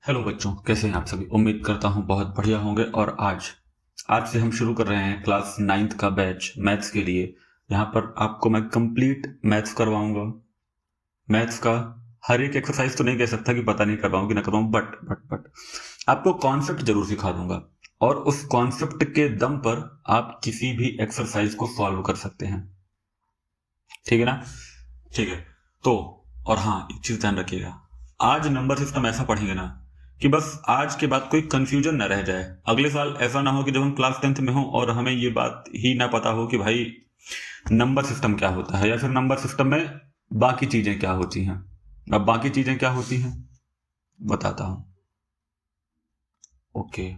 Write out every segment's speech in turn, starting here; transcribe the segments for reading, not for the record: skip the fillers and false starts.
Hello बच्चों, कैसे हैं आप सभी। उम्मीद करता हूं बहुत बढ़िया होंगे। और आज आज से हम शुरू कर रहे हैं क्लास 9th का बैच मैथ्स के लिए। यहाँ पर आपको मैं कंप्लीट मैथ्स करवाऊंगा। मैथ्स का हर एक एक्सरसाइज तो नहीं कह सकता कि पता नहीं करवाऊं कि ना करवाऊं, बट आपको कॉन्सेप्ट जरूर सिखा दूंगा और उस कॉन्सेप्ट के दम पर आप किसी भी एक्सरसाइज को सॉल्व कर सकते हैं। ठीक है ना? ठीक है। तो और हाँ, एक चीज ध्यान रखिएगा, आज नंबर सिस्टम ऐसा पढ़ेंगे ना कि बस आज के बाद कोई कंफ्यूजन ना रह जाए। अगले साल ऐसा ना हो कि जब हम क्लास 10th में हो और हमें ये बात ही ना पता हो कि भाई नंबर सिस्टम क्या होता है, या फिर नंबर सिस्टम में बाकी चीजें क्या होती हैं। अब बाकी चीजें क्या होती हैं बताता हूं। ओके।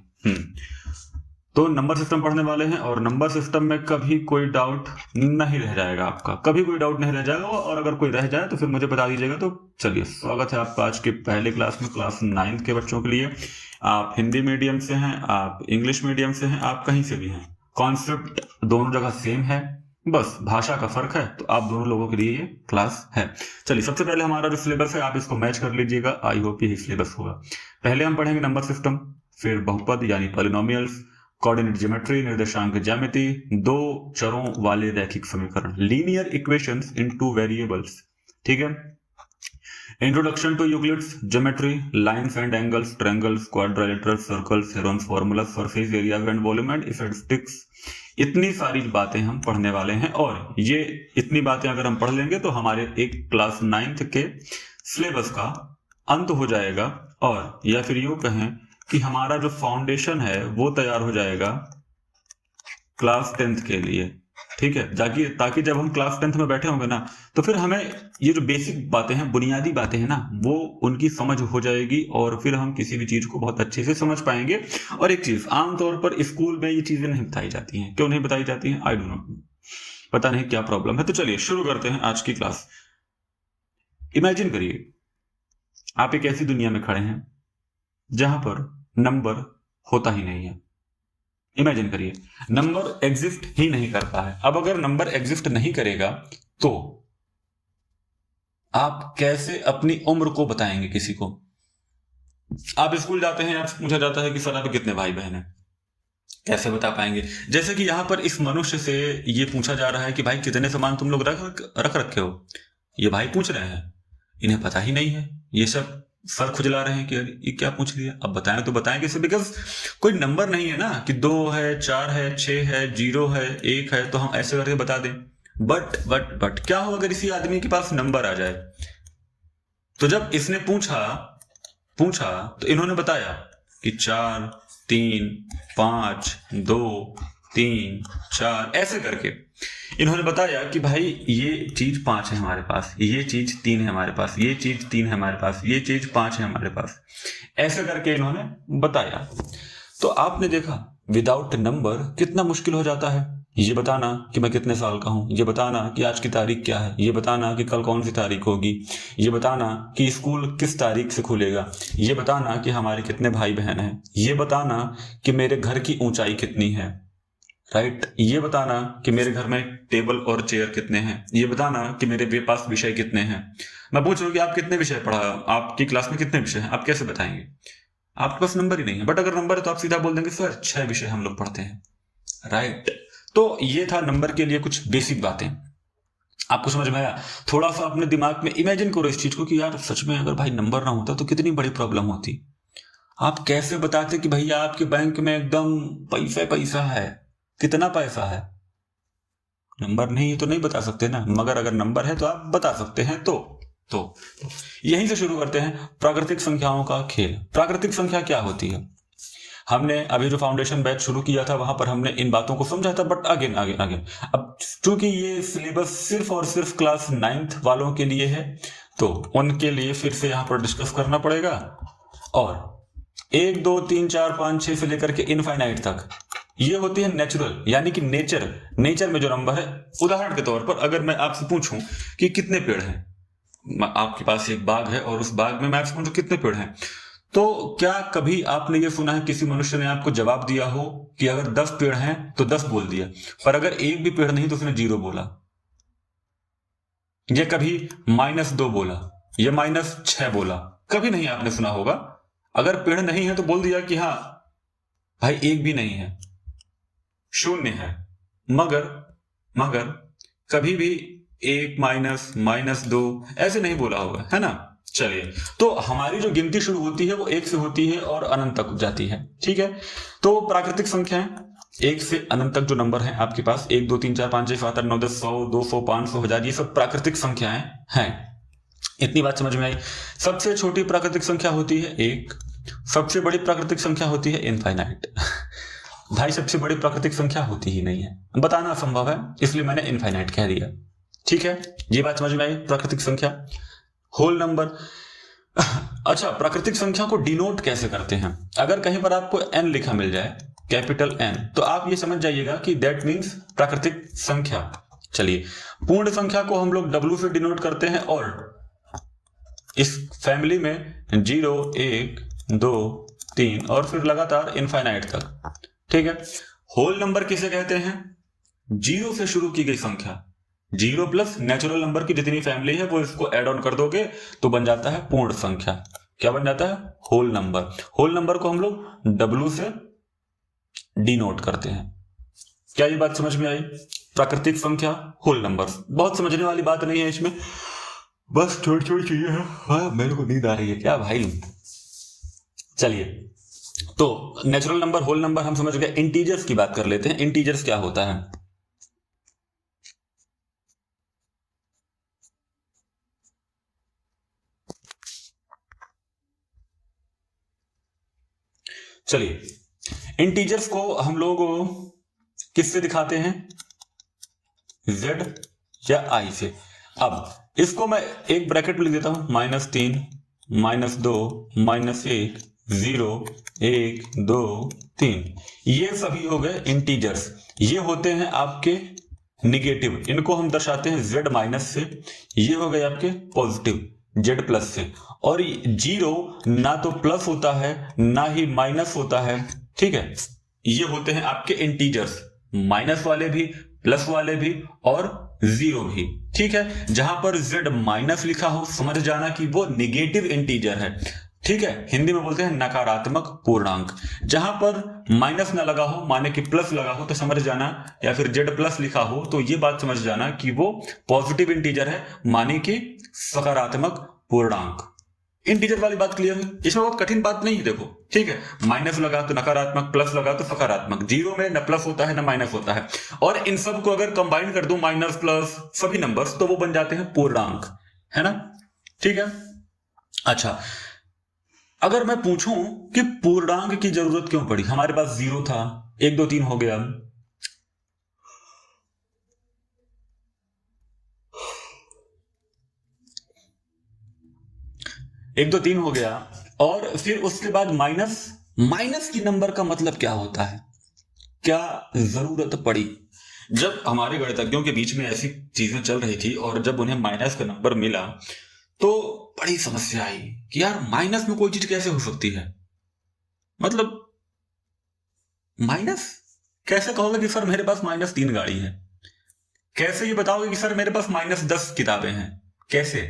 तो नंबर सिस्टम पढ़ने वाले हैं और नंबर सिस्टम में कभी कोई डाउट नहीं रह जाएगा, आपका कभी कोई डाउट नहीं रह जाएगा। और अगर कोई रह जाए तो फिर मुझे बता दीजिएगा। तो चलिए, स्वागत है आपका आज के पहले क्लास में, क्लास 9th के बच्चों के लिए। आप हिंदी मीडियम से हैं, आप इंग्लिश मीडियम से हैं, आप कहीं से भी हैं, कॉन्सेप्ट दोनों जगह सेम है, बस भाषा का फर्क है। तो आप दोनों लोगों के लिए ये क्लास है। चलिए, सबसे पहले हमारा जो सिलेबस है आप इसको मैच कर लीजिएगा। आई होप यही सिलेबस होगा। पहले हम पढ़ेंगे नंबर सिस्टम, फिर बहुपद यानी पॉलिनोमियल्स, कोऑर्डिनेट ज्योमेट्री निर्देशांक ज्यामिति, दो चरों वाले रैखिक समीकरण, linear equations in two variables. ठीक है। Introduction to Euclid's geometry, lines and angles, triangles, quadrilaterals, circles, Heron's formula, surface area and volume and statistics. इतनी सारी बातें हम पढ़ने वाले हैं और ये इतनी बातें अगर हम पढ़ लेंगे तो हमारे एक क्लास 9th के सिलेबस का अंत हो जाएगा। और या फिर यूं कहें कि हमारा जो फाउंडेशन है वो तैयार हो जाएगा क्लास 10th के लिए। ठीक है, ताकि जब हम क्लास 10th में बैठे होंगे ना तो फिर हमें ये जो बेसिक बातें हैं, बुनियादी बातें हैं ना, वो उनकी समझ हो जाएगी और फिर हम किसी भी चीज को बहुत अच्छे से समझ पाएंगे। और एक चीज, आमतौर पर स्कूल में ये चीजें नहीं बताई जाती हैं। क्यों नहीं बताई जाती हैं? आई डोंट नो, पता नहीं क्या प्रॉब्लम है। तो चलिए शुरू करते हैं आज की क्लास। इमेजिन करिए आप एक ऐसी दुनिया में खड़े हैं जहां पर नंबर होता ही नहीं है। इमेजिन करिए नंबर एग्जिस्ट ही नहीं करता है। अब अगर नंबर एग्जिस्ट नहीं करेगा तो आप कैसे अपनी उम्र को बताएंगे किसी को? आप स्कूल जाते हैं, आपसे पूछा जाता है कि सर आप कितने भाई बहन हैं, कैसे बता पाएंगे? जैसे कि यहां पर इस मनुष्य से ये पूछा जा रहा है कि भाई कितने सामान तुम लोग रख रखे हो। ये भाई पूछ रहे हैं, इन्हें पता ही नहीं है, ये सब सर खुजला रहे हैं कि ये क्या पूछ लिया। अब बताएं तो बताएं कैसे? बिकॉज कोई नंबर नहीं है ना कि 2 है, 4 है, 6 है, 0 है, 1 है, तो हम ऐसे करके बता दें। बट क्या हो अगर इसी आदमी के पास नंबर आ जाए? तो जब इसने पूछा पूछा तो इन्होंने बताया कि 4 3 5 2 3 4 ऐसे करके इन्होंने बताया कि भाई ये चीज 5 है हमारे पास, ये चीज 3 है हमारे पास, ये चीज 3 है हमारे पास, ये चीज 5 है हमारे पास। ऐसे करके इन्होंने बताया। तो आपने देखा विदाउट नंबर कितना मुश्किल हो जाता है। ये बताना कि मैं कितने साल का हूं, ये बताना कि आज की तारीख क्या है, ये बताना कि कल कौन सी तारीख होगी, ये बताना कि स्कूल किस तारीख से खुलेगा, ये बताना कि हमारे कितने भाई बहन हैं, ये बताना कि मेरे घर की ऊंचाई कितनी है, राइट, ये बताना कि मेरे घर में टेबल और चेयर कितने हैं, ये बताना कि मेरे पास विषय कितने हैं। मैं पूछ रहा हूँ कि आप कितने विषय पढ़ा, आपकी क्लास में कितने विषय हैं, आप कैसे बताएंगे? आपके पास नंबर ही नहीं है। बट अगर नंबर है तो आप सीधा बोल देंगे सर 6 विषय हम लोग पढ़ते हैं, राइट। तो ये था नंबर के लिए कुछ बेसिक बातें। आपको समझ में आया? थोड़ा सा अपने दिमाग में इमेजिन करो इस चीज को कि यार सच में अगर भाई नंबर ना होता तो कितनी बड़ी प्रॉब्लम होती। आप कैसे बताते कि भैया आपके बैंक में एकदम पैसा पैसा है? कितना पैसा है? नंबर नहीं है तो नहीं बता सकते ना, मगर अगर नंबर है तो आप बता सकते हैं। तो यहीं से शुरू करते हैं प्राकृतिक संख्याओं का खेल। प्राकृतिक संख्या क्या होती है? हमने अभी जो फाउंडेशन बैच शुरू किया था वहां पर हमने इन बातों को समझा था, बट अगेन अगेन अगेन अब चूंकि ये सिलेबस सिर्फ और सिर्फ क्लास 9th वालों के लिए है तो उनके लिए फिर से यहां पर डिस्कस करना पड़ेगा। और 1 2 3 4 5 6 से लेकर के इनफाइनाइट तक ये होती है नेचुरल, यानी कि नेचर में जो नंबर है। उदाहरण के तौर पर अगर मैं आपसे पूछूं कि कितने पेड़ हैं, आपके पास एक बाग है और उस बाग में मैं आपसे पूछूं कितने पेड़ हैं, तो क्या कभी आपने ये सुना है किसी मनुष्य ने आपको जवाब दिया हो कि अगर 10 पेड़ हैं तो 10 बोल दिया, पर अगर एक भी पेड़ नहीं तो उसने 0 बोला? या कभी -2 बोला या -6 बोला? कभी नहीं आपने सुना होगा। अगर पेड़ नहीं है तो बोल दिया कि हाँ भाई एक भी नहीं है, शून्य है। मगर मगर कभी भी एक माइनस माइनस दो ऐसे नहीं बोला होगा, है ना। चलिए, तो हमारी जो गिनती शुरू होती है वो एक से होती है और अनंत तक जाती है, ठीक है। तो प्राकृतिक संख्याएं एक से अनंत तक जो नंबर हैं आपके पास, 1 2 3 4 5 6 7 8 9 10 100 200 500 1000, ये सब प्राकृतिक संख्याएं हैं। इतनी बात समझ में आई। सबसे छोटी प्राकृतिक संख्या होती है एक, सबसे बड़ी प्राकृतिक संख्या होती है इनफाइनाइट। भाई सबसे बड़ी प्राकृतिक संख्या होती ही नहीं है, बताना असंभव है, इसलिए मैंने इनफाइनाइट कह दिया, ठीक है। ये बात समझ में आई। प्राकृतिक संख्या, होल नंबर। अच्छा, प्राकृतिक संख्या को डिनोट कैसे करते हैं? अगर कहीं पर आपको n लिखा मिल जाए, कैपिटल N, तो आप ये समझ जाइएगा कि दैट मीन्स प्राकृतिक संख्या। चलिए, पूर्ण संख्या को हम लोग W से डिनोट करते हैं, और इस फैमिली में 0 1 2 3 और फिर लगातार इनफाइनाइट तक, ठीक है। होल नंबर किसे कहते हैं? 0 से शुरू की गई संख्या, 0 प्लस नेचुरल नंबर की जितनी फैमिली है वो इसको ऐड ऑन कर दोगे तो बन जाता है पूर्ण संख्या। क्या बन जाता है? Whole number. होल नंबर को हम लोग W से डिनोट करते हैं। क्या ये बात समझ में आई? प्राकृतिक संख्या, होल नंबर, बहुत समझने वाली बात नहीं है इसमें, बस थोड़ी थोड़ी चीजें हैं। हाँ, मेरे को नींद आ रही है क्या भाई। चलिए, तो नेचुरल नंबर, होल नंबर हम समझ गए। इंटीजर्स की बात कर लेते हैं। इंटीजर्स क्या होता है? चलिए, इंटीजर्स को हम लोग किससे दिखाते हैं? Z या I से। अब इसको मैं एक ब्रैकेट में लिख देता हूं, -3 -2 -1 0 1 2 3। ये सभी हो गए इंटीजर्स। ये होते हैं आपके निगेटिव, इनको हम दर्शाते हैं Z माइनस से। ये हो गए आपके पॉजिटिव, Z प्लस से। और 0 ना तो प्लस होता है ना ही माइनस होता है, ठीक है। ये होते हैं आपके इंटीजर्स, माइनस वाले भी, प्लस वाले भी और 0 भी, ठीक है। जहां पर Z माइनस लिखा हो समझ जाना कि वो निगेटिव इंटीजर है, ठीक है। हिंदी में बोलते हैं नकारात्मक पूर्णांक। जहां पर माइनस ना लगा हो माने कि प्लस लगा हो तो समझ जाना, या फिर Z प्लस लिखा हो तो ये बात समझ जाना कि वो पॉजिटिव इंटीजर है, माने कि सकारात्मक पूर्णांक। इंटीजर वाली बात क्लियर है? इसमें बहुत कठिन बात नहीं है, देखो, ठीक है। माइनस लगा तो नकारात्मक, प्लस लगा तो सकारात्मक। 0 में न प्लस होता है न माइनस होता है, और इन सब को अगर कंबाइन कर दूं, माइनस प्लस सभी नंबर्स, तो वो बन जाते हैं पूर्णांक, है ना, ठीक है। अच्छा, अगर मैं पूछूं कि पूर्णांक की जरूरत क्यों पड़ी? हमारे पास 0 था, 1 2 3 हो गया, एक दो तीन हो गया, और फिर उसके बाद माइनस। माइनस की नंबर का मतलब क्या होता है? क्या जरूरत पड़ी? जब हमारे गणितज्ञों के बीच में ऐसी चीजें चल रही थी और जब उन्हें माइनस का नंबर मिला तो बड़ी समस्या आई कि यार माइनस में कोई चीज कैसे हो सकती है। मतलब माइनस कैसे कहोगे कि सर मेरे पास -3 गाड़ी है? कैसे ये बताओगे कि सर मेरे पास -10 किताबें हैं? कैसे?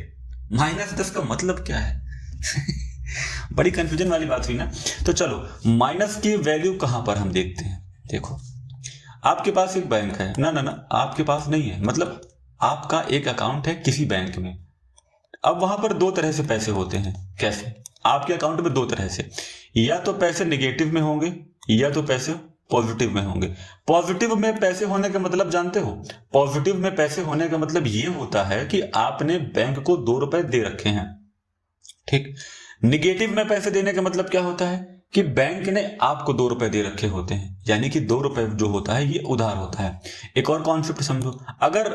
-10 का मतलब क्या है? बड़ी कंफ्यूजन वाली बात हुई ना। तो चलो, माइनस की वैल्यू कहां पर हम देखते हैं। देखो, आपके पास एक बैंक है, ना ना ना, आपके पास नहीं है, मतलब आपका एक अकाउंट है किसी बैंक में। अब वहां पर 2 तरह से पैसे होते हैं। कैसे? आपके अकाउंट में 2 तरह से, या तो पैसे निगेटिव में होंगे या तो पैसे पॉजिटिव में होंगे। पॉजिटिव में पैसे होने का मतलब जानते हो? पॉजिटिव में पैसे होने का मतलब ये होता है कि आपने बैंक को 2 रुपए दे रखे हैं, ठीक। निगेटिव में पैसे देने का मतलब क्या होता है कि बैंक ने आपको 2 रुपए दे रखे होते हैं, यानी कि 2 रुपए जो होता है ये उधार होता है। एक और कॉन्सेप्ट समझो, अगर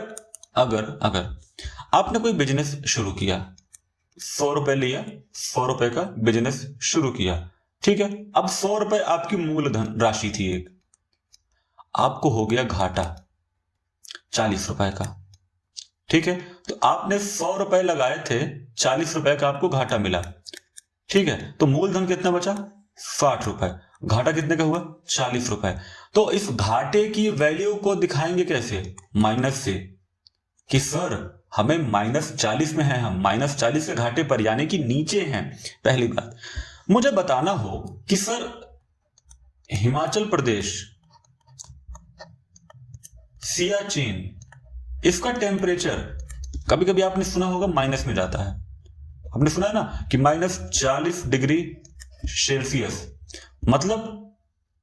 अगर अगर आपने कोई बिजनेस शुरू किया, 100 रुपए लिया, 100 रुपए का बिजनेस शुरू किया, ठीक है। अब 100 रुपए आपकी मूलधन राशि थी एक, आपको हो गया घाटा 40 रुपए का, ठीक है। तो आपने 100 रुपए लगाए थे, 40 रुपए का आपको घाटा मिला, ठीक है। तो मूलधन कितना बचा? 60 रुपए। घाटा कितने का हुआ? 40 रुपए। तो इस घाटे की वैल्यू को दिखाएंगे कैसे? माइनस से, कि सर हमें -40 में है, हम -40 के घाटे पर, यानी कि नीचे हैं। पहली बात, मुझे बताना हो कि सर हिमाचल प्रदेश, सियाचिन, इसका टेम्परेचर कभी कभी आपने सुना होगा माइनस में जाता है। आपने सुना है ना कि -40 डिग्री सेल्सियस, मतलब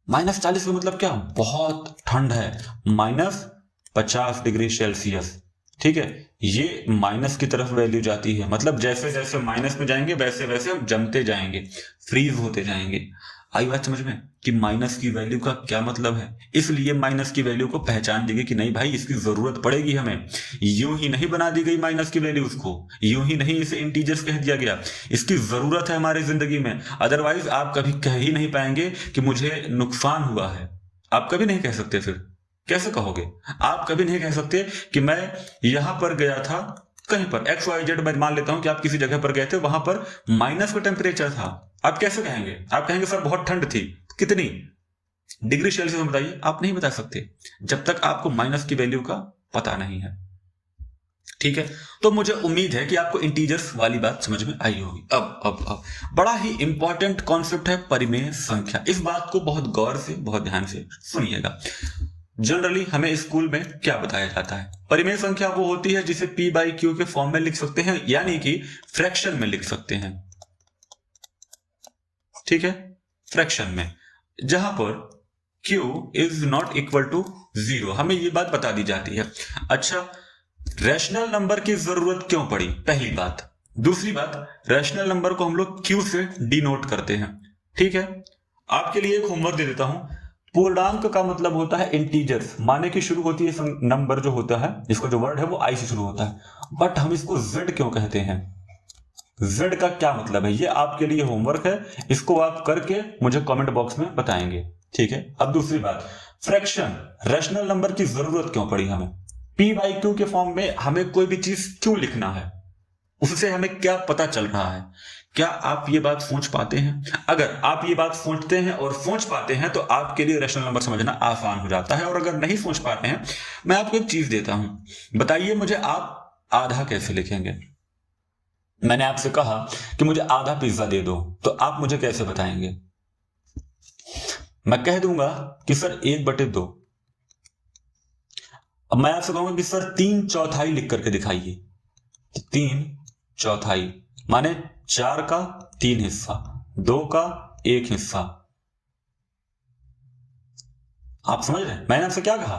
-40 में मतलब क्या, बहुत ठंड है। -50 डिग्री सेल्सियस, ठीक है, ये माइनस की तरफ वैल्यू जाती है। मतलब जैसे जैसे माइनस में जाएंगे वैसे वैसे हम जमते जाएंगे, फ्रीज होते जाएंगे। आई बात समझ में कि माइनस की वैल्यू का क्या मतलब है। इसलिए माइनस की वैल्यू को पहचान देंगे कि नहीं भाई इसकी जरूरत पड़ेगी हमें। यूं ही नहीं बना दी गई माइनस की वैल्यू, उसको यूं ही नहीं इसे इंटीजर्स कह दिया गया, इसकी जरूरत है हमारी जिंदगी में। अदरवाइज आप कभी कह ही नहीं पाएंगे कि मुझे नुकसान हुआ है। आप कभी नहीं कह सकते। फिर कैसे कहोगे? आप कभी नहीं कह सकते कि मैं यहां पर गया था, कहीं पर XYZ, मैं मान लेता हूं कि आप किसी जगह पर गए थे, वहां पर माइनस का टेम्परेचर था। आप कैसे कहेंगे? आप कहेंगे सर बहुत ठंड थी। कितनी डिग्री सेल्सियस में बताइए? आप नहीं बता सकते जब तक आपको माइनस की वैल्यू का पता नहीं है। ठीक है, तो मुझे उम्मीद है कि आपको इंटीजर्स वाली बात समझ में आई होगी। अब बड़ा ही इंपॉर्टेंट कॉन्सेप्ट है परिमेय संख्या। इस बात को बहुत गौर से, बहुत ध्यान से सुनिएगा। जनरली हमें स्कूल में क्या बताया जाता है? परिमेय संख्या वो होती है जिसे P/Q के फॉर्म में लिख सकते हैं, यानी कि फ्रैक्शन में लिख सकते हैं। ठीक है, फ्रैक्शन में, जहां पर Q is not equal to 0, हमें ये बात बता दी जाती है। अच्छा, रैशनल नंबर की जरूरत क्यों पड़ी? पहली बात। दूसरी बात, रैशनल नंबर को हम लोग Q से डिनोट करते हैं। ठीक है, आपके लिए एक होमवर्क दे देता हूं। पूर्णांक का मतलब होता है इंटीजर्स, माने की शुरू होती है नंबर जो होता है, इसका जो वर्ड है वो I से शुरू होता है। बट हम इसको Z क्यों कहते हैं? Z का क्या मतलब है? ये आपके लिए होमवर्क है, इसको आप करके मुझे कमेंट बॉक्स में बताएंगे। ठीक है, अब दूसरी बात, फ्रैक्शन, रैशनल नंबर की जरूरत क्यों पड़ी हमें? P/Q के फॉर्म में हमें कोई भी चीज क्यों लिखना है? उससे हमें क्या पता चल रहा है? क्या आप ये बात सोच पाते हैं? अगर आप ये बात सोचते हैं और सोच पाते हैं तो आपके लिए रैशनल नंबर समझना आसान हो जाता है। और अगर नहीं सोच पाते हैं, मैं आपको एक चीज देता हूं, बताइए मुझे आप आधा कैसे लिखेंगे? मैंने आपसे कहा कि मुझे आधा पिज्जा दे दो, तो आप मुझे कैसे बताएंगे? मैं कह दूंगा कि सर 1/2। अब मैं आपसे कहूंगा कि सर 3/4 लिख करके दिखाइए। 3/4 माने 4 का 3 हिस्सा, 2 का 1 हिस्सा। आप समझ रहे हैं मैंने आपसे क्या कहा?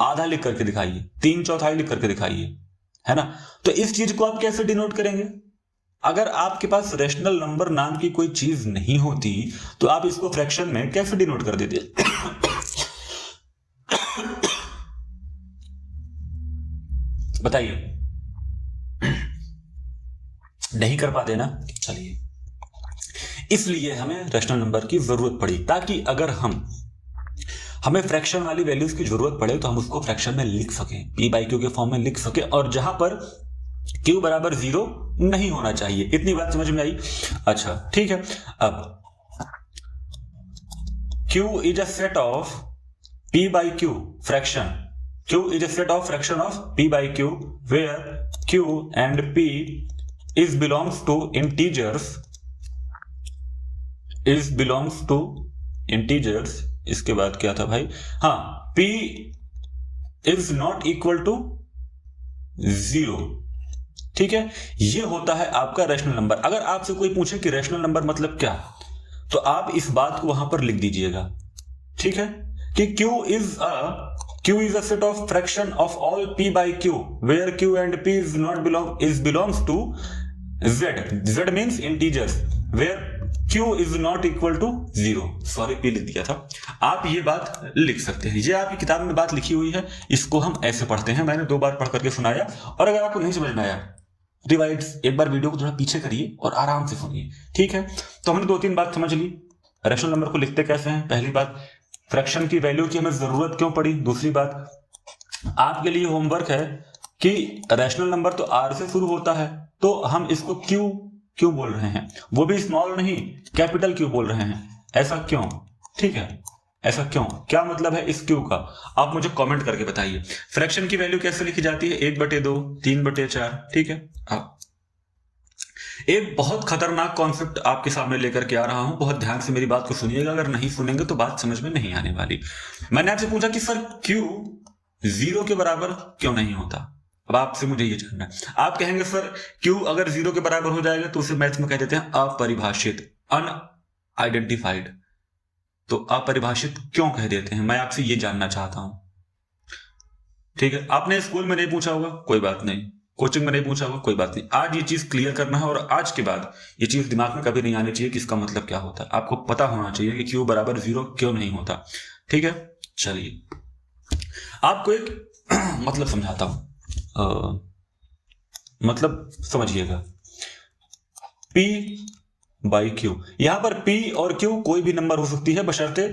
आधा लिख करके दिखाइए, 3/4 लिख करके दिखाइए, है ना? तो इस चीज को आप कैसे डिनोट करेंगे? अगर आपके पास रैशनल नंबर नाम की कोई चीज नहीं होती तो आप इसको फ्रैक्शन में कैसे डिनोट कर देते? बताइए, नहीं कर पाते ना? चलिए, इसलिए हमें रैशनल नंबर की जरूरत पड़ी, ताकि अगर हमें फ्रैक्शन वाली वैल्यूज की जरूरत पड़े तो हम उसको फ्रैक्शन में लिख सकें, P/Q के फॉर्म में लिख सकें, और जहां पर Q बराबर 0 नहीं होना चाहिए। इतनी बात समझ में आई? अच्छा ठीक है, अब Q is a set of P/Q fraction, Q is a set of fraction of P/Q where Q and P is belongs to integers, इसके बाद क्या था भाई? हाँ, P is not equal to 0। ठीक है, ये होता है आपका रैशनल नंबर। अगर आपसे कोई पूछे कि रैशनल नंबर मतलब क्या, तो आप इस बात को वहां पर लिख दीजिएगा। ठीक है, कि Q is a set of fraction of all P/Q where Q and P belongs to Z. Z means integers where Q is not equal to 0। Sorry, P लिख दिया था। आप ये बात लिख सकते हैं, ये आपकी किताब में बात लिखी हुई है, इसको हम ऐसे पढ़ते हैं। मैंने 2 बार पढ़ करके सुनाया, और अगर आपको नहीं समझ में आया, रिवाइड्स एक बार वीडियो को थोड़ा पीछे करिए और आराम से सुनिए। ठीक है, तो हमने 2-3 बात समझ ली। रैशनल नंबर को लिखते कैसे हैं, पहली बात। फ्रैक्शन की वैल्यू की हमें जरूरत क्यों पड़ी, दूसरी बात। आपके लिए होमवर्क है कि रैशनल नंबर तो R से शुरू होता है, तो हम इसको क्यों बोल रहे हैं, वो भी स्मॉल नहीं, कैपिटल Q बोल रहे हैं। ऐसा क्यों? ठीक है, ऐसा क्यों, क्या मतलब है इस Q का, आप मुझे कमेंट करके बताइए। फ्रैक्शन की वैल्यू कैसे लिखी जाती है? 1/2, 3/4। ठीक है, अब एक बहुत खतरनाक कॉन्सेप्ट आपके सामने लेकर के आ रहा हूं, बहुत ध्यान से मेरी बात को सुनिएगा, अगर नहीं सुनेंगे तो बात समझ में नहीं आने वाली। मैंने आपसे पूछा कि सर क्यू 0 के बराबर क्यों नहीं होता। अब आपसे मुझे ये जानना है। आप कहेंगे सर क्यू अगर 0 के बराबर हो जाएगा तो उसे मैथ्स में कह देते हैं अपरिभाषित, अनआइडेंटिफाइड। तो अपरिभाषित क्यों कह देते हैं, मैं आपसे ये जानना चाहता हूं। ठीक है, आपने स्कूल में नहीं पूछा होगा, कोई बात नहीं, कोचिंग में नहीं पूछा होगा, कोई बात नहीं। आज ये चीज क्लियर करना है और आज के बाद ये चीज दिमाग में कभी नहीं आनी चाहिए कि इसका मतलब क्या होता है। आपको पता होना चाहिए कि क्यू बराबर 0 क्यों नहीं होता। ठीक है, चलिए आपको एक मतलब समझाता हूं, मतलब समझिएगा। P बाई Q, यहां पर P और Q कोई भी नंबर हो सकती है, बशर्ते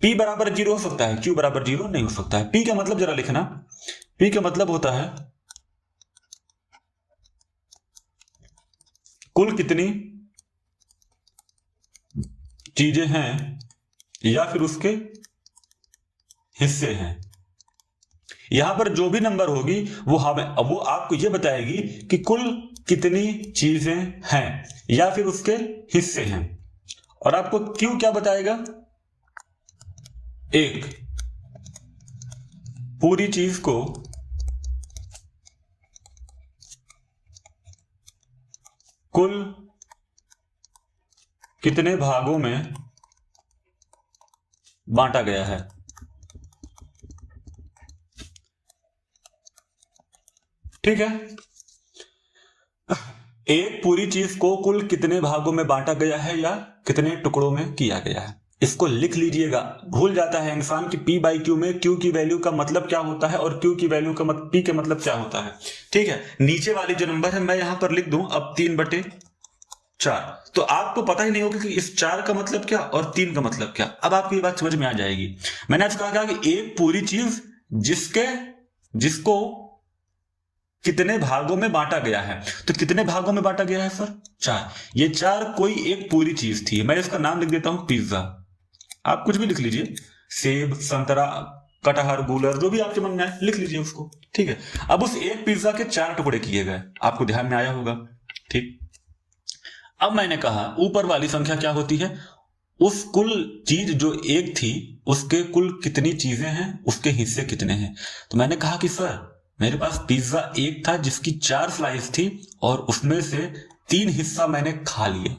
P बराबर 0 हो सकता है, Q बराबर 0 नहीं हो सकता है। P का मतलब जरा लिखना, P का मतलब होता है कुल कितनी चीजें हैं या फिर उसके हिस्से हैं। यहां पर जो भी नंबर होगी वो आपको ये बताएगी कि कुल कितनी चीजें हैं या फिर उसके हिस्से हैं। और आपको क्यू क्या बताएगा, एक पूरी चीज को कुल कितने भागों में बांटा गया है। ठीक है, एक पूरी चीज को कुल कितने भागों में बांटा गया है या कितने टुकड़ों में किया गया है, इसको लिख लीजिएगा। भूल जाता है इंसान कि P बाई Q में Q की वैल्यू का मतलब क्या होता है और Q की वैल्यू का P का मतलब क्या होता है। ठीक है, नीचे वाली जो नंबर है मैं यहां पर लिख दूं अब 3/4, तो आपको पता ही नहीं होगा कि इस 4 का मतलब क्या और 3 का मतलब क्या। अब आपको ये बात समझ में आ जाएगी। मैंने आज कहा कि एक पूरी चीज जिसको कितने भागों में बांटा गया है, तो कितने भागों में बांटा गया है सर, 4। ये 4 कोई एक पूरी चीज थी, मैं इसका नाम लिख देता हूं पिज्जा। आप कुछ भी लिख लीजिए, सेब, संतरा, कटहर, गूलर, जो भी आपके मन में आए लिख लीजिए उसको। ठीक है, अब उस एक पिज्जा के 4 टुकड़े किए गए, आपको ध्यान में आया होगा। ठीक, अब मैंने कहा ऊपर वाली संख्या क्या होती है, उस कुल चीज जो एक थी उसके कुल कितनी चीजें हैं, उसके हिस्से कितने हैं। तो मैंने कहा कि सर मेरे पास पिज्जा एक था जिसकी 4 स्लाइस थी और उसमें से 3 हिस्सा मैंने खा लिया।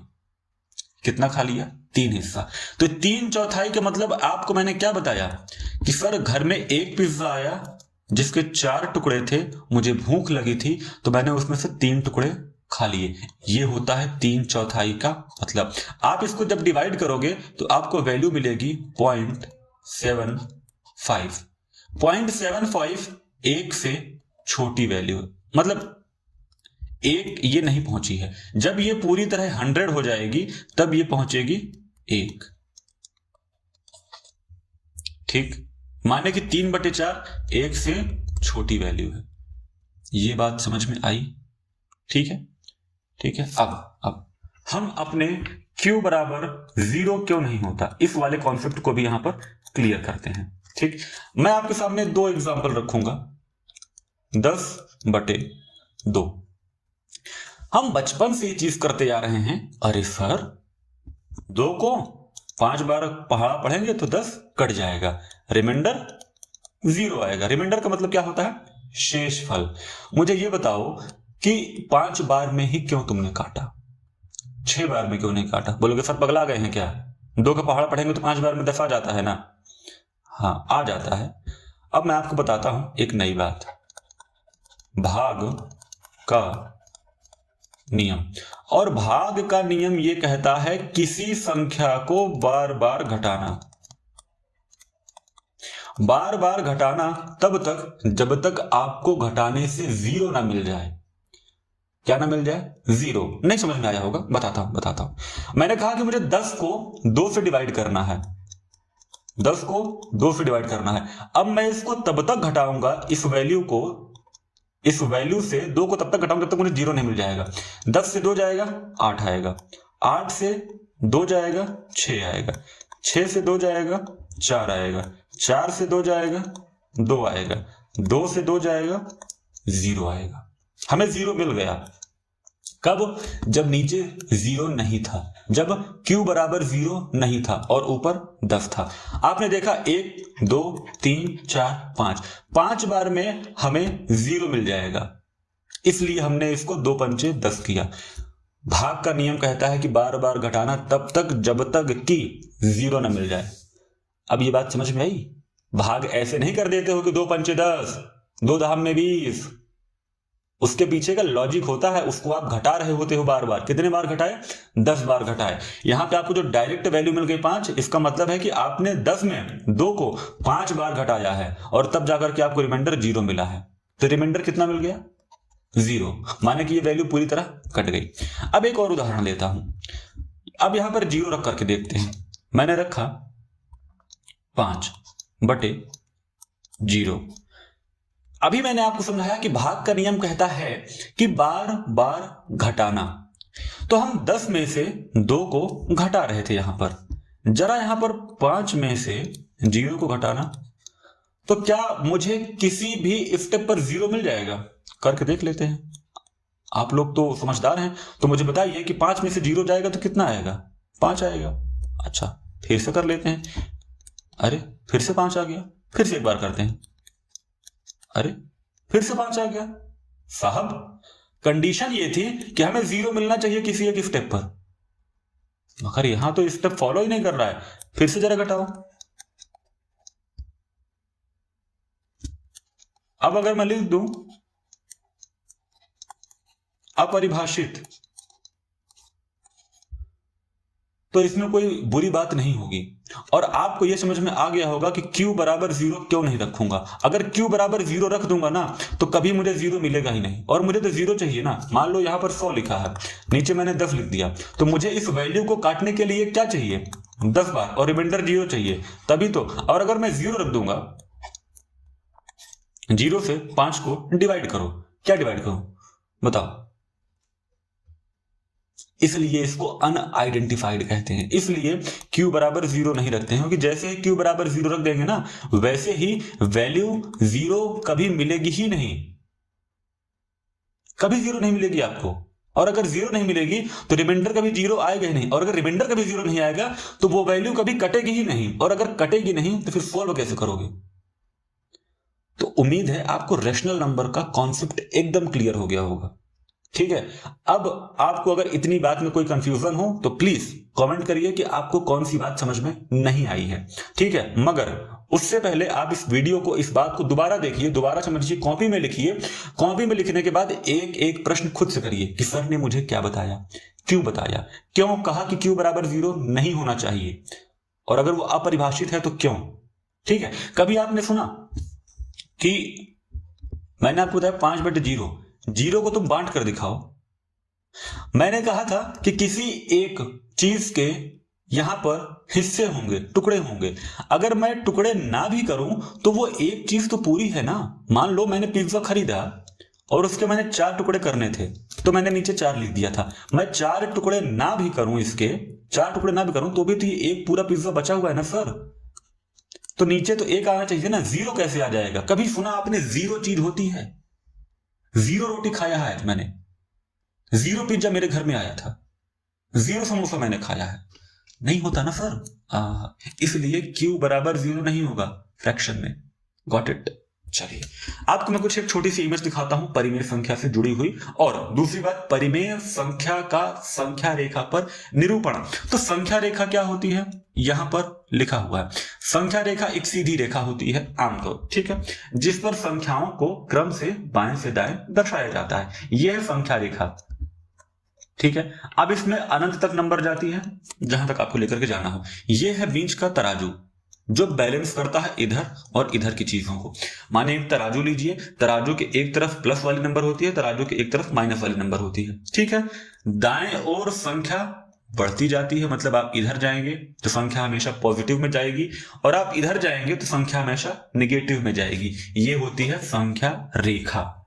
कितना खा लिया, 3 हिस्सा। तो 3/4 का मतलब आपको मैंने क्या बताया कि सर घर में एक पिज्जा आया जिसके 4 टुकड़े थे, मुझे भूख लगी थी तो मैंने उसमें से 3 टुकड़े खा लिए। ये होता है 3/4 का मतलब। आप इसको जब डिवाइड करोगे तो आपको वैल्यू मिलेगी 0.75। 0.75 एक से छोटी वैल्यू, मतलब एक ये नहीं पहुंची है। जब ये पूरी तरह 100 हो जाएगी तब ये पहुंचेगी 1। ठीक, माने कि 3/4 एक से छोटी वैल्यू है। ये बात समझ में आई। ठीक है, ठीक है। अब हम अपने Q बराबर 0 क्यों नहीं होता, इस वाले कॉन्सेप्ट को भी यहां पर क्लियर करते हैं। ठीक, मैं आपके सामने 2 एग्जांपल रखूंगा। 10/2। हम बचपन से ये चीज करते आ रहे हैं, अरे सर 2 को 5 बार पहाड़ा पढ़ेंगे तो 10 कट जाएगा, रिमाइंडर 0 आएगा। रिमाइंडर का मतलब क्या होता है, शेष फल। मुझे ये बताओ कि 5 बार में ही क्यों तुमने काटा, 6 बार में क्यों नहीं काटा। बोलोगे सर पगला गए हैं क्या, 2 का पहाड़ा पढ़ेंगे तो 5 बार में 10 आ जाता है ना। हाँ आ जाता है। अब मैं आपको बताता हूं एक नई बात, भाग का नियम। और भाग का नियम यह कहता है किसी संख्या को बार बार घटाना। बार बार घटाना तब तक जब तक आपको घटाने से 0 ना मिल जाए। क्या ना मिल जाए, 0। नहीं समझ में आया होगा, बताता हूं। मैंने कहा कि मुझे 10 को 2 से डिवाइड करना है, 10 को 2 से डिवाइड करना है। अब मैं इसको तब तक घटाऊंगा, इस वैल्यू से 2 को तब तक घटाऊंगा जब तक मुझे 0 नहीं मिल जाएगा। 10 से 2 जाएगा 8 आएगा, 8 से 2 जाएगा 6 आएगा, 6 से 2 जाएगा 4 आएगा, 4 से 2 जाएगा 2 आएगा, 2 से 2 जाएगा 0 आएगा। हमें 0 मिल गया। कब? जब नीचे 0 नहीं था, जब q बराबर 0 नहीं था और ऊपर 10 था। आपने देखा 1 2 3 4 5, 5 बार में हमें 0 मिल जाएगा, इसलिए हमने इसको 2 पंचे 10 किया। भाग का नियम कहता है कि बार बार घटाना तब तक जब तक कि 0 न मिल जाए। अब ये बात समझ में आई? भाग ऐसे नहीं कर देते हो कि 2 पंचे 10, 2 धाम में 20। उसके पीछे का लॉजिक होता है, उसको आप घटा रहे होते हो बार बार। कितने बार घटाए? 10 बार घटाए। यहां पे आपको जो डायरेक्ट वैल्यू मिल गई 5, इसका मतलब है कि आपने 10 में 2 को 5 बार घटाया है और तब जाकर के आपको रिमाइंडर 0 मिला है। तो रिमाइंडर कितना मिल गया? 0, माने कि ये वैल्यू पूरी तरह कट गई। अब एक और उदाहरण लेता हूं। अब यहां पर 0 रख करके देखते हैं। मैंने रखा 5/0। अभी मैंने आपको समझाया कि भाग का नियम कहता है कि बार बार घटाना। तो हम 10 में से 2 को घटा रहे थे यहां पर, जरा यहां पर 5 में से 0 को घटाना, तो क्या मुझे किसी भी स्टेप पर 0 मिल जाएगा? करके देख लेते हैं। आप लोग तो समझदार हैं, तो मुझे बताइए कि 5 में से 0 जाएगा तो कितना आएगा? 5 आएगा। अच्छा, फिर से कर लेते हैं। अरे फिर से 5 आ गया। फिर से एक बार करते हैं। अरे फिर से 5 आ गया। साहब, कंडीशन ये थी कि हमें 0 मिलना चाहिए किसी एक स्टेप पर, मगर यहां तो स्टेप फॉलो ही नहीं कर रहा है। फिर से जरा घटाओ। अब अगर मैं लिख दूं अपरिभाषित, तो इसमें कोई बुरी बात नहीं होगी और आपको यह समझ में आ गया होगा कि q बराबर 0 क्यों नहीं रखूंगा। अगर q बराबर 0 रख दूंगा ना तो कभी मुझे 0 मिलेगा ही नहीं, और मुझे तो 0 चाहिए ना। मान लो यहां पर 100 लिखा है, नीचे मैंने 10 लिख दिया, तो मुझे इस वैल्यू को काटने के लिए क्या चाहिए? 10 बार, और रिमाइंडर 0 चाहिए, तभी तो। और अगर मैं 0 रख दूंगा, 0 से 5 को डिवाइड करो, क्या डिवाइड करो बताओ? इसलिए इसको अनआइडेंटिफाइड कहते हैं। इसलिए q बराबर 0 नहीं रखते हैं, क्योंकि जैसे ही q बराबर 0 रख देंगे ना, वैसे ही वैल्यू 0 कभी मिलेगी ही नहीं, कभी 0 नहीं मिलेगी आपको। और अगर 0 नहीं मिलेगी तो रिमाइंडर कभी 0 आएगा ही नहीं, और अगर रिमाइंडर कभी 0 नहीं आएगा तो वो वैल्यू कभी कटेगी ही नहीं, और अगर कटेगी नहीं तो फिर सॉल्व कैसे करोगे? तो उम्मीद है आपको रैशनल नंबर का कॉन्सेप्ट एकदम क्लियर हो गया होगा। ठीक है, अब आपको अगर इतनी बात में कोई कंफ्यूजन हो तो प्लीज कमेंट करिए कि आपको कौन सी बात समझ में नहीं आई है। ठीक है, मगर उससे पहले आप इस वीडियो को, इस बात को दोबारा देखिए, दोबारा समझिए, कॉपी में लिखिए। कॉपी में लिखने के बाद एक एक प्रश्न खुद से करिए कि सर ने मुझे क्या बताया, क्यों बताया, क्यों कहा कि q बराबर 0 नहीं होना चाहिए, और अगर वो अपरिभाषित है तो क्यों। ठीक है, कभी आपने सुना कि मैंने आपको बताया 5/0, 0 को तुम बांट कर दिखाओ। मैंने कहा था कि किसी एक चीज के यहां पर हिस्से होंगे, टुकड़े होंगे। अगर मैं टुकड़े ना भी करूं तो वो एक चीज तो पूरी है ना। मान लो मैंने पिज्जा खरीदा और उसके मैंने 4 टुकड़े करने थे, तो मैंने नीचे 4 लिख दिया था। मैं 4 टुकड़े ना भी करूं, इसके 4 टुकड़े ना भी करूं, तो भी तो ये एक पूरा पिज्जा बचा हुआ है ना सर। तो नीचे तो 1 आना चाहिए ना, 0 कैसे आ जाएगा? कभी सुना आपने 0 चीज होती है? 0 रोटी खाया है मैंने, 0 पिज्जा मेरे घर में आया था, 0 समोसा मैंने खाया है, नहीं होता ना सर। इसलिए q बराबर 0 नहीं होगा फ्रैक्शन में। Got it? चलिए, आपको मैं कुछ एक छोटी सी इमेज दिखाता हूं परिमेय संख्या से जुड़ी हुई। और दूसरी बात, परिमेय संख्या का संख्या रेखा पर निरूपण। तो संख्या रेखा क्या होती है? यहां पर लिखा हुआ है, संख्या रेखा एक सीधी रेखा होती है आमतौर, ठीक है, जिस पर संख्याओं को क्रम से बाएं से दाएं दर्शाया जाता है। यह है संख्या रेखा। ठीक है, अब इसमें अनंत तक नंबर जाती है, जहां तक आपको लेकर के जाना हो। यह है बीच का तराजू, जो बैलेंस करता है इधर और इधर की चीजों को। माने एक तराजू लीजिए, तराजू के एक तरफ प्लस वाली नंबर होती है, तराजू के एक तरफ माइनस वाली नंबर होती है। ठीक है, दाएं ओर संख्या बढ़ती जाती है, मतलब आप इधर जाएंगे तो संख्या हमेशा पॉजिटिव में जाएगी, और आप इधर जाएंगे तो संख्या हमेशा निगेटिव में जाएगी। ये होती है संख्या रेखा।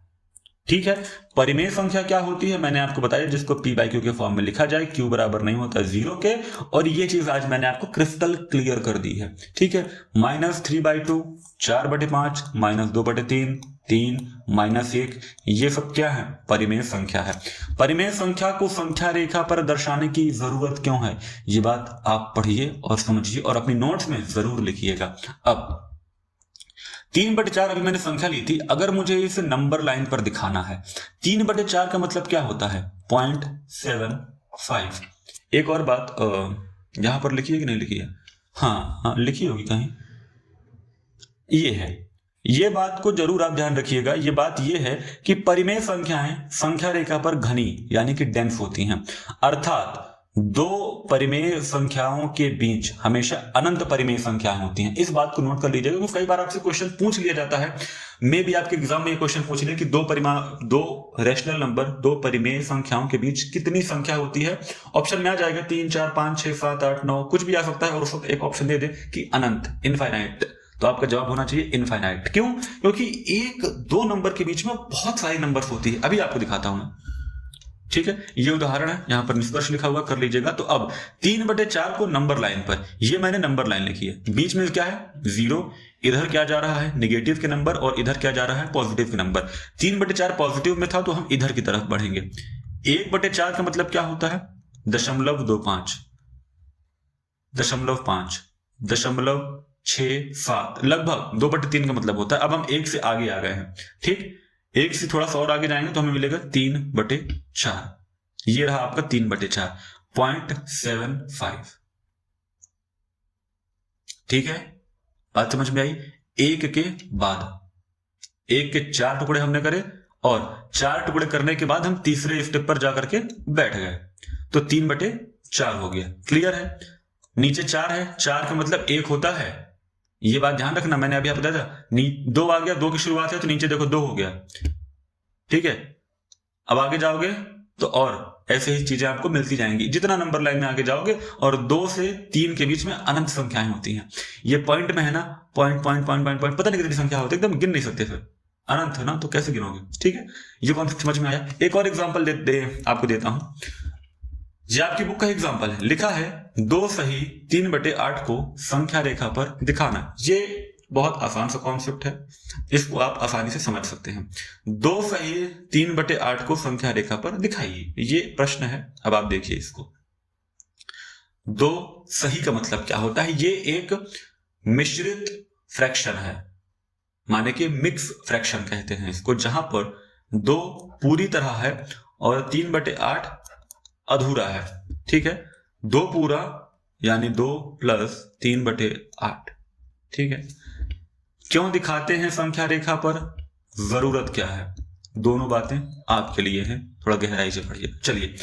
ठीक है, परिमेय संख्या क्या होती है मैंने आपको बताया, जिसको p/q के फॉर्म में लिखा जाए, q बराबर नहीं होता 0 के। और ये चीज आज मैंने आपको क्रिस्टल क्लियर कर दी है। ठीक है, -3/2, 4/5, -2/3, 3 -1, ये सब क्या है? परिमेय संख्या है। परिमेय संख्या को संख्या रेखा पर दर्शाने की जरूरत क्यों है? ये बात आप पढ़िए और समझिए और अपनी नोट्स में जरूर लिखिएगा। अब 3/4 अभी मैंने संख्या ली थी, अगर मुझे इसे नंबर लाइन पर दिखाना है, 3/4 का मतलब क्या होता है? 0.75। एक और बात, यहां पर लिखी है कि नहीं लिखी है? हाँ लिखी होगी कहीं, ये है। ये बात को जरूर आप ध्यान रखिएगा। ये बात ये है कि परिमेय संख्याएं संख्या रेखा पर घनी यानी कि डेंस होती हैं, अर्थात दो परिमेय संख्याओं के बीच हमेशा अनंत परिमेय संख्याएं होती हैं। इस बात को नोट कर लीजिएगा क्योंकि कई बार आपसे क्वेश्चन पूछ लिया जाता है, मे भी आपके एग्जाम में ये क्वेश्चन पूछ ले कि दो रैशनल नंबर, दो परिमेय संख्याओं के बीच कितनी संख्या होती है। ऑप्शन में आ जाएगा 3, 4, 5, 6, 7, 8, 9, कुछ भी आ सकता है और उस वक्त एक ऑप्शन दे दे कि अनंत, इनफाइनाइट, तो आपका जवाब होना चाहिए इनफाइनाइट। क्यों? क्योंकि एक दो नंबर के बीच में बहुत सारी नंबर्स होती है। अभी आपको दिखाता हूं मैं, ठीक है। ये उदाहरण है, यहां पर निष्कर्ष लिखा हुआ, कर लीजिएगा। तो अब 3/4 को नंबर लाइन पर, ये मैंने नंबर लाइन लिखी है, बीच में क्या है? 0, इधर क्या जा रहा है? नेगेटिव के नंबर, और इधर क्या जा रहा है? पॉजिटिव के नंबर। 3/4 पॉजिटिव में था तो हम इधर की तरफ बढ़ेंगे। 1/4 का मतलब क्या होता है? 0.25, 0.5, 0.67, लगभग 2/3 का मतलब होता है। अब हम 1 से आगे आ गए हैं, ठीक। 1 से थोड़ा सा और आगे जाएंगे तो हमें मिलेगा 3/4। ये रहा आपका 3/4, 0.75, ठीक है। बात समझ में आई? 1 के बाद 1 के 4 टुकड़े हमने करे और 4 टुकड़े करने के बाद हम तीसरे स्टेप पर जाकर के बैठ गए, तो 3/4 हो गया। क्लियर है? नीचे 4 है, 4 का मतलब 1 होता है, ये बात ध्यान रखना, मैंने अभी आपको बताया था। 2 आ गया, 2 की शुरुआत है तो नीचे देखो 2 हो गया, ठीक है। अब आगे जाओगे तो और ऐसे ही चीजें आपको मिलती जाएंगी जितना नंबर लाइन में आगे जाओगे, और 2 से 3 के बीच में अनंत संख्याएं होती हैं। ये पॉइंट में है ना, पॉइंट, पता नहीं कितनी संख्या होती है, एकदम गिन नहीं सकते, फिर अनंत है ना, तो कैसे गिनोगे, ठीक है। ये कॉन्सेप्ट समझ में आया? एक और एग्जाम्पल आपको देता हूं। ये आपकी बुक का एग्जाम्पल है, लिखा है 2 सही 3/8 को संख्या रेखा पर दिखाना। ये बहुत आसान सा कॉन्सेप्ट है, इसको आप आसानी से समझ सकते हैं। 2 सही 3/8 को संख्या रेखा पर दिखाइए, ये प्रश्न है। अब आप देखिए इसको, 2 सही का मतलब क्या होता है? ये एक मिश्रित फ्रैक्शन है, माने कि मिक्स फ्रैक्शन कहते हैं इसको, जहां पर 2 पूरी तरह है और 3/8 अधूरा है, ठीक है। 2 पूरा यानी 2 + 3/8, ठीक है। क्यों दिखाते हैं संख्या रेखा पर? जरूरत क्या है? दोनों बातें आपके लिए हैं, थोड़ा गहराई से पढ़िए। चलिए,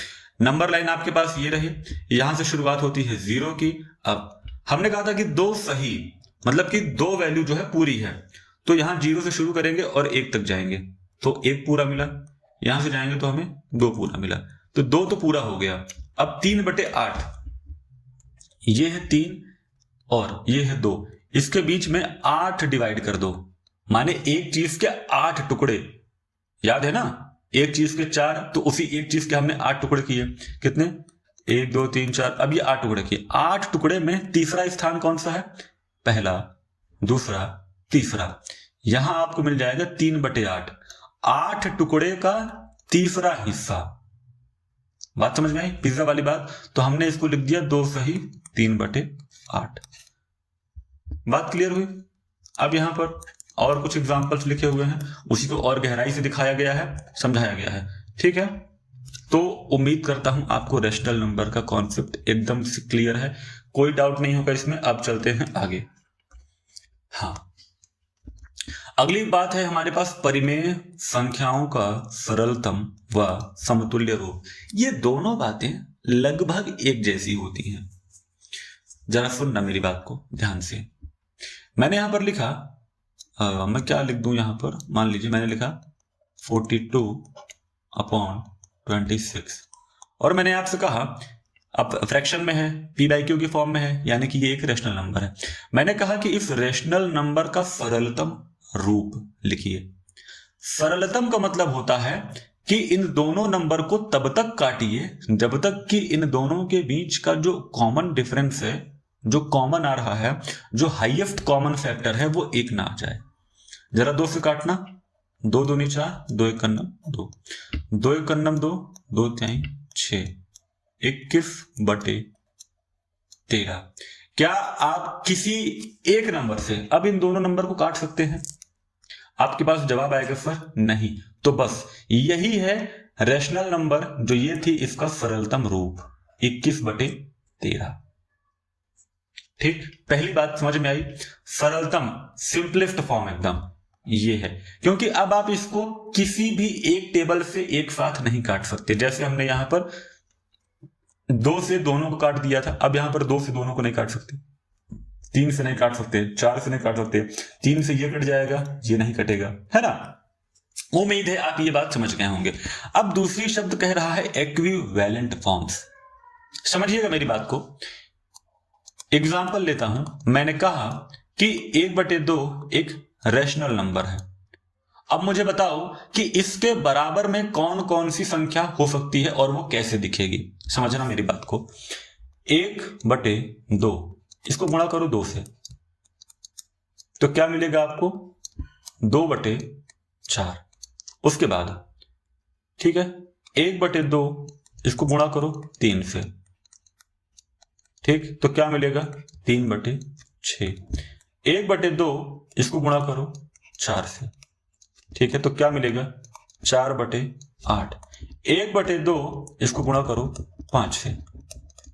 नंबर लाइन आपके पास ये रही, यहां से शुरुआत होती है 0 की। अब हमने कहा था कि 2 सही मतलब कि 2 वैल्यू जो है पूरी है, तो यहां 0 से शुरू करेंगे और 1 तक जाएंगे तो 1 पूरा मिला, यहां से जाएंगे तो हमें 2 पूरा मिला, तो 2 तो पूरा हो गया। अब 3/8, ये है 3 और ये है 2, इसके बीच में 8 डिवाइड कर दो, माने एक चीज के 8 टुकड़े, याद है ना, एक चीज के 4, तो उसी एक चीज के हमने 8 टुकड़े किए। कितने? 1, 2, 3, 4, अब ये 8 टुकड़े किए। 8 टुकड़े में तीसरा स्थान कौन सा है? पहला, दूसरा, तीसरा। यहां आपको मिल जाएगा 3/8, 8 टुकड़े का तीसरा हिस्सा। बात समझ में आई? पिज्जा वाली बात। तो हमने इसको लिख दिया 2 सही 3/8। बात क्लियर हुई? अब यहां पर और कुछ एग्जांपल्स लिखे हुए हैं, उसी को और गहराई से दिखाया गया है, समझाया गया है, ठीक है। तो उम्मीद करता हूं आपको रैशनल नंबर का कॉन्सेप्ट एकदम से क्लियर है, कोई डाउट नहीं होगा इसमें। अब चलते हैं आगे। हाँ, अगली बात है हमारे पास परिमेय संख्याओं का सरलतम व समतुल्य रूप। ये दोनों बातें लगभग एक जैसी होती हैं। जरा सुनना मेरी बात को ध्यान से। मैंने यहां पर लिखा, मैं क्या लिख दूं यहां पर, मान लीजिए मैंने लिखा 42/26, और मैंने आपसे कहा अब फ्रैक्शन में है, p/q की फॉर्म में है, यानी कि ये एक रैशनल नंबर है। मैंने कहा कि इस रैशनल नंबर का सरलतम रूप लिखिए। सरलतम का मतलब होता है कि इन दोनों नंबर को तब तक काटिए जब तक कि इन दोनों के बीच का जो कॉमन डिफरेंस है, जो कॉमन आ रहा है, जो हाईएस्ट कॉमन फैक्टर है, वो 1 ना आ जाए। जरा 2 से काटना, 2 दूनी 4, 2 एक नम 2, 2 एक नम 2, 2 तिहाई 6, 21/13। क्या आप किसी एक नंबर से अब इन दोनों नंबर को काट सकते हैं? आपके पास जवाब आएगा सर नहीं। तो बस यही है रैशनल नंबर, जो ये थी इसका सरलतम रूप 21/13। ठीक, पहली बात समझ में आई, सरलतम सिंपलेस्ट फॉर्म एकदम ये है, क्योंकि अब आप इसको किसी भी एक टेबल से एक साथ नहीं काट सकते। जैसे हमने यहां पर 2 से दोनों को काट दिया था, अब यहां पर 2 से दोनों को नहीं काट सकते, 3 से नहीं काट सकते, 4 से नहीं काट सकते, 3 से ये कट जाएगा, ये नहीं कटेगा, है ना। उम्मीद है आप ये बात समझ गए होंगे। अब दूसरी शब्द कह रहा है इक्विवेलेंट फॉर्म्स। समझिएगा मेरी बात को, एग्जाम्पल लेता हूं। मैंने कहा कि 1/2 एक रैशनल नंबर है। अब मुझे बताओ कि इसके बराबर में कौन कौन सी संख्या हो सकती है और वो कैसे दिखेगी। समझना मेरी बात को। 1/2 इसको गुणा करो 2 से, तो क्या मिलेगा आपको? 2/4। उसके बाद ठीक है, 1/2 इसको गुणा करो 3 से, ठीक, तो क्या मिलेगा? 3/6। 1/2 इसको गुणा करो 4 से, ठीक है, तो क्या मिलेगा? 4/8। 1/2 इसको गुणा करो 5 से,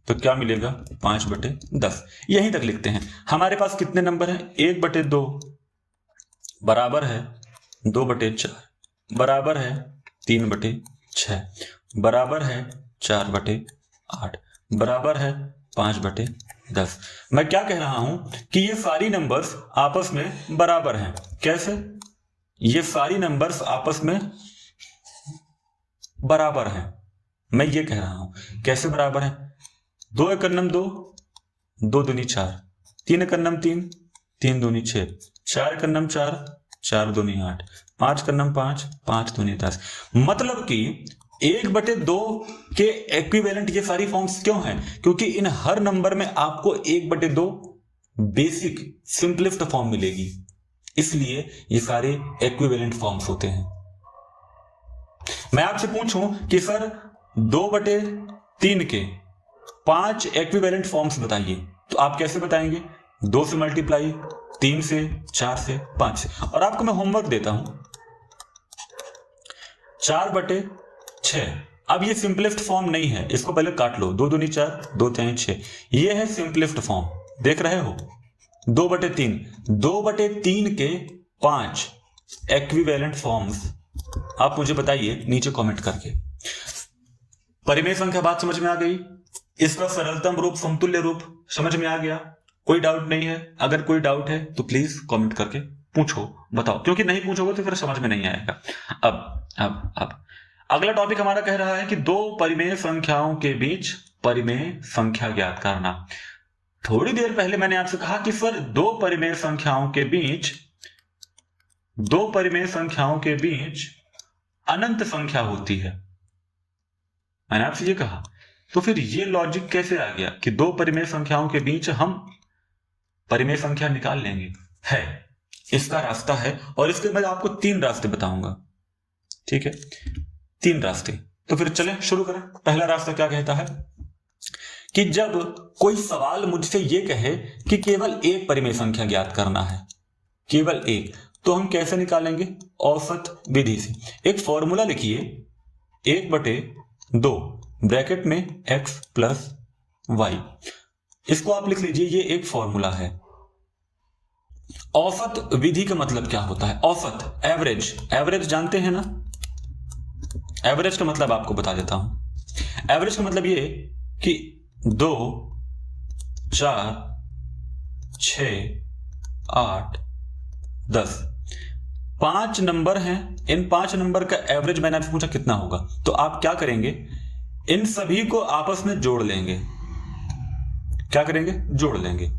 तो क्या मिलेगा? 5/10। यहीं तक लिखते हैं। हमारे पास कितने नंबर हैं? 1/2 बराबर है 2/4, बराबर है 3/6, बराबर है 4/8, बराबर है 5/10। मैं क्या कह रहा हूं कि ये सारी नंबर्स आपस में बराबर हैं। कैसे? ये सारी नंबर्स आपस में बराबर हैं। मैं ये कह रहा हूं कैसे बराबर हैं? 2 एक नम 2, 2 दूनी 4, 3 एक नम 3, 3 दूनी 6, 4 एक नम 4, 4 दूनी 8, 5 का नम 5, 5 दूनी 10। मतलब कि 1/2 के इक्विवेलेंट ये सारी फॉर्म्स क्यों हैं? क्योंकि इन हर नंबर में आपको 1/2 बेसिक सिंपलेस्ट फॉर्म मिलेगी, इसलिए ये सारे इक्विवेलेंट फॉर्म्स होते हैं। मैं आपसे पूछूं कि सर 2/3 के 5 इक्विवेलेंट फॉर्म्स बताइए, तो आप कैसे बताएंगे? 2 से मल्टीप्लाई, 3 से, 4 से, 5 से। और आपको मैं होमवर्क देता हूं, 4/6। अब ये सिंपलेस्ट फॉर्म नहीं है, इसको पहले काट लो। 2 दूनी 4, 2 तिहाई 6, ये है सिंपलेस्ट फॉर्म, देख रहे हो? 2/3, 2/3 के 5 इक्विवेलेंट फॉर्म्स आप मुझे बताइए नीचे कमेंट करके। परिमेय संख्या बात समझ में आ गई? इसका सरलतम रूप, समतुल्य रूप समझ में आ गया? कोई डाउट नहीं है? अगर कोई डाउट है तो प्लीज कमेंट करके पूछो, बताओ, क्योंकि नहीं पूछोगे तो फिर समझ में नहीं आएगा। अब अगला टॉपिक हमारा कह रहा है कि 2 परिमेय संख्याओं के बीच परिमेय संख्या ज्ञात करना। थोड़ी देर पहले मैंने आपसे कहा कि सर 2 परिमेय संख्याओं के बीच अनंत संख्या होती है, मैंने आपसे ये कहा। तो फिर ये लॉजिक कैसे आ गया कि 2 परिमेय संख्याओं के बीच हम परिमेय संख्या निकाल लेंगे? है, इसका रास्ता है, और इसके बाद आपको 3 रास्ते बताऊंगा, ठीक है? 3 रास्ते। तो फिर चलें शुरू करें। पहला रास्ता क्या कहता है कि जब कोई सवाल मुझसे ये कहे कि केवल एक परिमेय संख्या ज्ञात करना है, केवल एक, तो हम कैसे निकालेंगे? औसत विधि से। एक फॉर्मूला लिखिए, 1/2 ब्रैकेट में x प्लस y, इसको आप लिख लीजिए, ये एक फॉर्मूला है। औसत विधि का मतलब क्या होता है? औसत, एवरेज, एवरेज जानते हैं ना? एवरेज का मतलब आपको बता देता हूं। एवरेज का मतलब ये कि 2, 4, 6, 8, 10 5 नंबर हैं। इन 5 नंबर का एवरेज मैंने आपसे पूछा कितना होगा, तो आप क्या करेंगे? इन सभी को आपस में जोड़ लेंगे। क्या करेंगे? जोड़ लेंगे।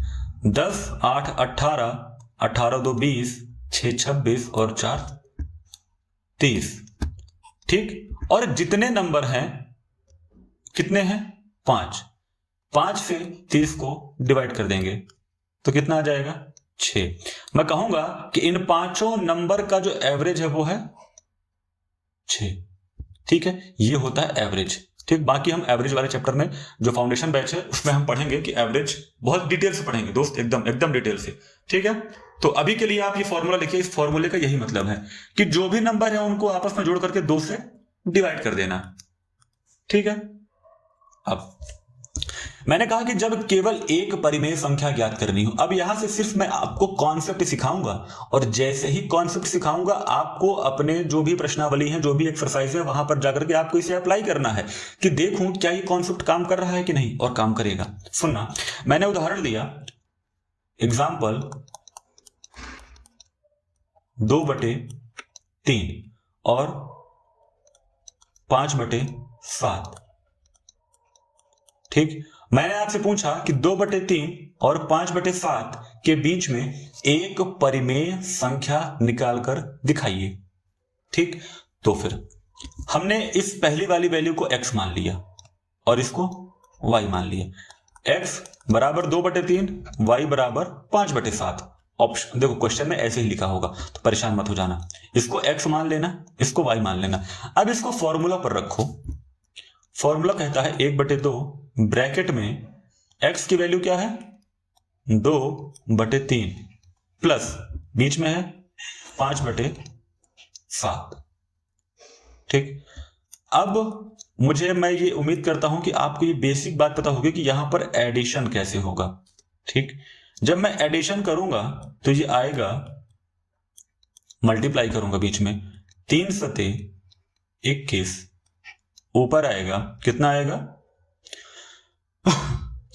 10, 8, 18, 18 2 20, 6 26 और 4 30, ठीक। और जितने नंबर हैं, कितने हैं? 5 से 30 को डिवाइड कर देंगे तो कितना आ जाएगा? 6। मैं कहूंगा कि इन पांचों नंबर का जो एवरेज है वो है 6। ठीक है, ये होता है एवरेज। ठीक, बाकी हम एवरेज वाले चैप्टर में जो फाउंडेशन बैच है उसमें हम पढ़ेंगे कि एवरेज बहुत डिटेल से पढ़ेंगे दोस्त, एकदम डिटेल से। ठीक है, तो अभी के लिए आप ये फॉर्मूला लिखिए। इस फॉर्मूले का यही मतलब है कि जो भी नंबर है उनको आपस में जोड़ करके 2 से डिवाइड कर देना। ठीक है, अब मैंने कहा कि जब केवल एक परिमेय संख्या ज्ञात करनी हो। अब यहां से सिर्फ मैं आपको कॉन्सेप्ट सिखाऊंगा, और जैसे ही कॉन्सेप्ट सिखाऊंगा आपको अपने जो भी प्रश्नावली है, जो भी एक्सरसाइज है, वहां पर जाकर के आपको इसे अप्लाई करना है कि देखूं क्या ये कॉन्सेप्ट काम कर रहा है कि नहीं, और काम करेगा। सुनना, मैंने उदाहरण दिया, एग्जाम्पल 2/3 और 5/7। ठीक, मैंने आपसे पूछा कि 2/3 और 5/7 के बीच में एक परिमेय संख्या निकालकर दिखाइए। ठीक, तो फिर हमने इस पहली वाली वैल्यू को x मान लिया और इसको y मान लिया। x बराबर 2/3, y बराबर 5/7। ऑप्शन देखो, क्वेश्चन में ऐसे ही लिखा होगा, तो परेशान मत हो जाना। इसको x मान लेना, इसको y मान लेना। अब इसको फॉर्मूला पर रखो। फॉर्मूला कहता है 1/2 ब्रैकेट में x की वैल्यू क्या है 2/3 प्लस बीच में है 5/7। ठीक, अब मैं ये उम्मीद करता हूं कि आपको ये बेसिक बात पता होगी कि यहां पर एडिशन कैसे होगा। ठीक, जब मैं एडिशन करूंगा तो ये आएगा, मल्टीप्लाई करूंगा बीच में 3 सते 21, ऊपर आएगा कितना आएगा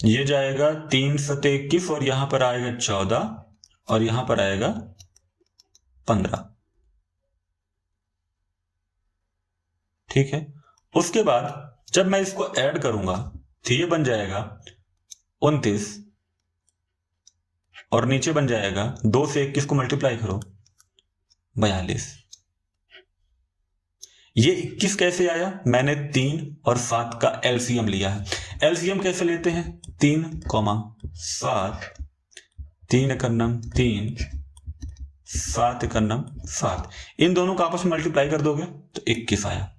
ये जाएगा 3 सते 21 और यहां पर आएगा 14 और यहां पर आएगा 15। ठीक है, उसके बाद जब मैं इसको ऐड करूंगा तो ये बन जाएगा 29 और नीचे बन जाएगा 2 से 21 को मल्टीप्लाई करो 42। ये 21 कैसे आया, मैंने 3 और 7 का एलसीएम लिया है। एलसीएम कैसे लेते हैं, 3, 7, 3 एकन्नम 3, 7 एकन्नम 7, इन दोनों का आपस में मल्टीप्लाई कर दोगे तो 21 आया।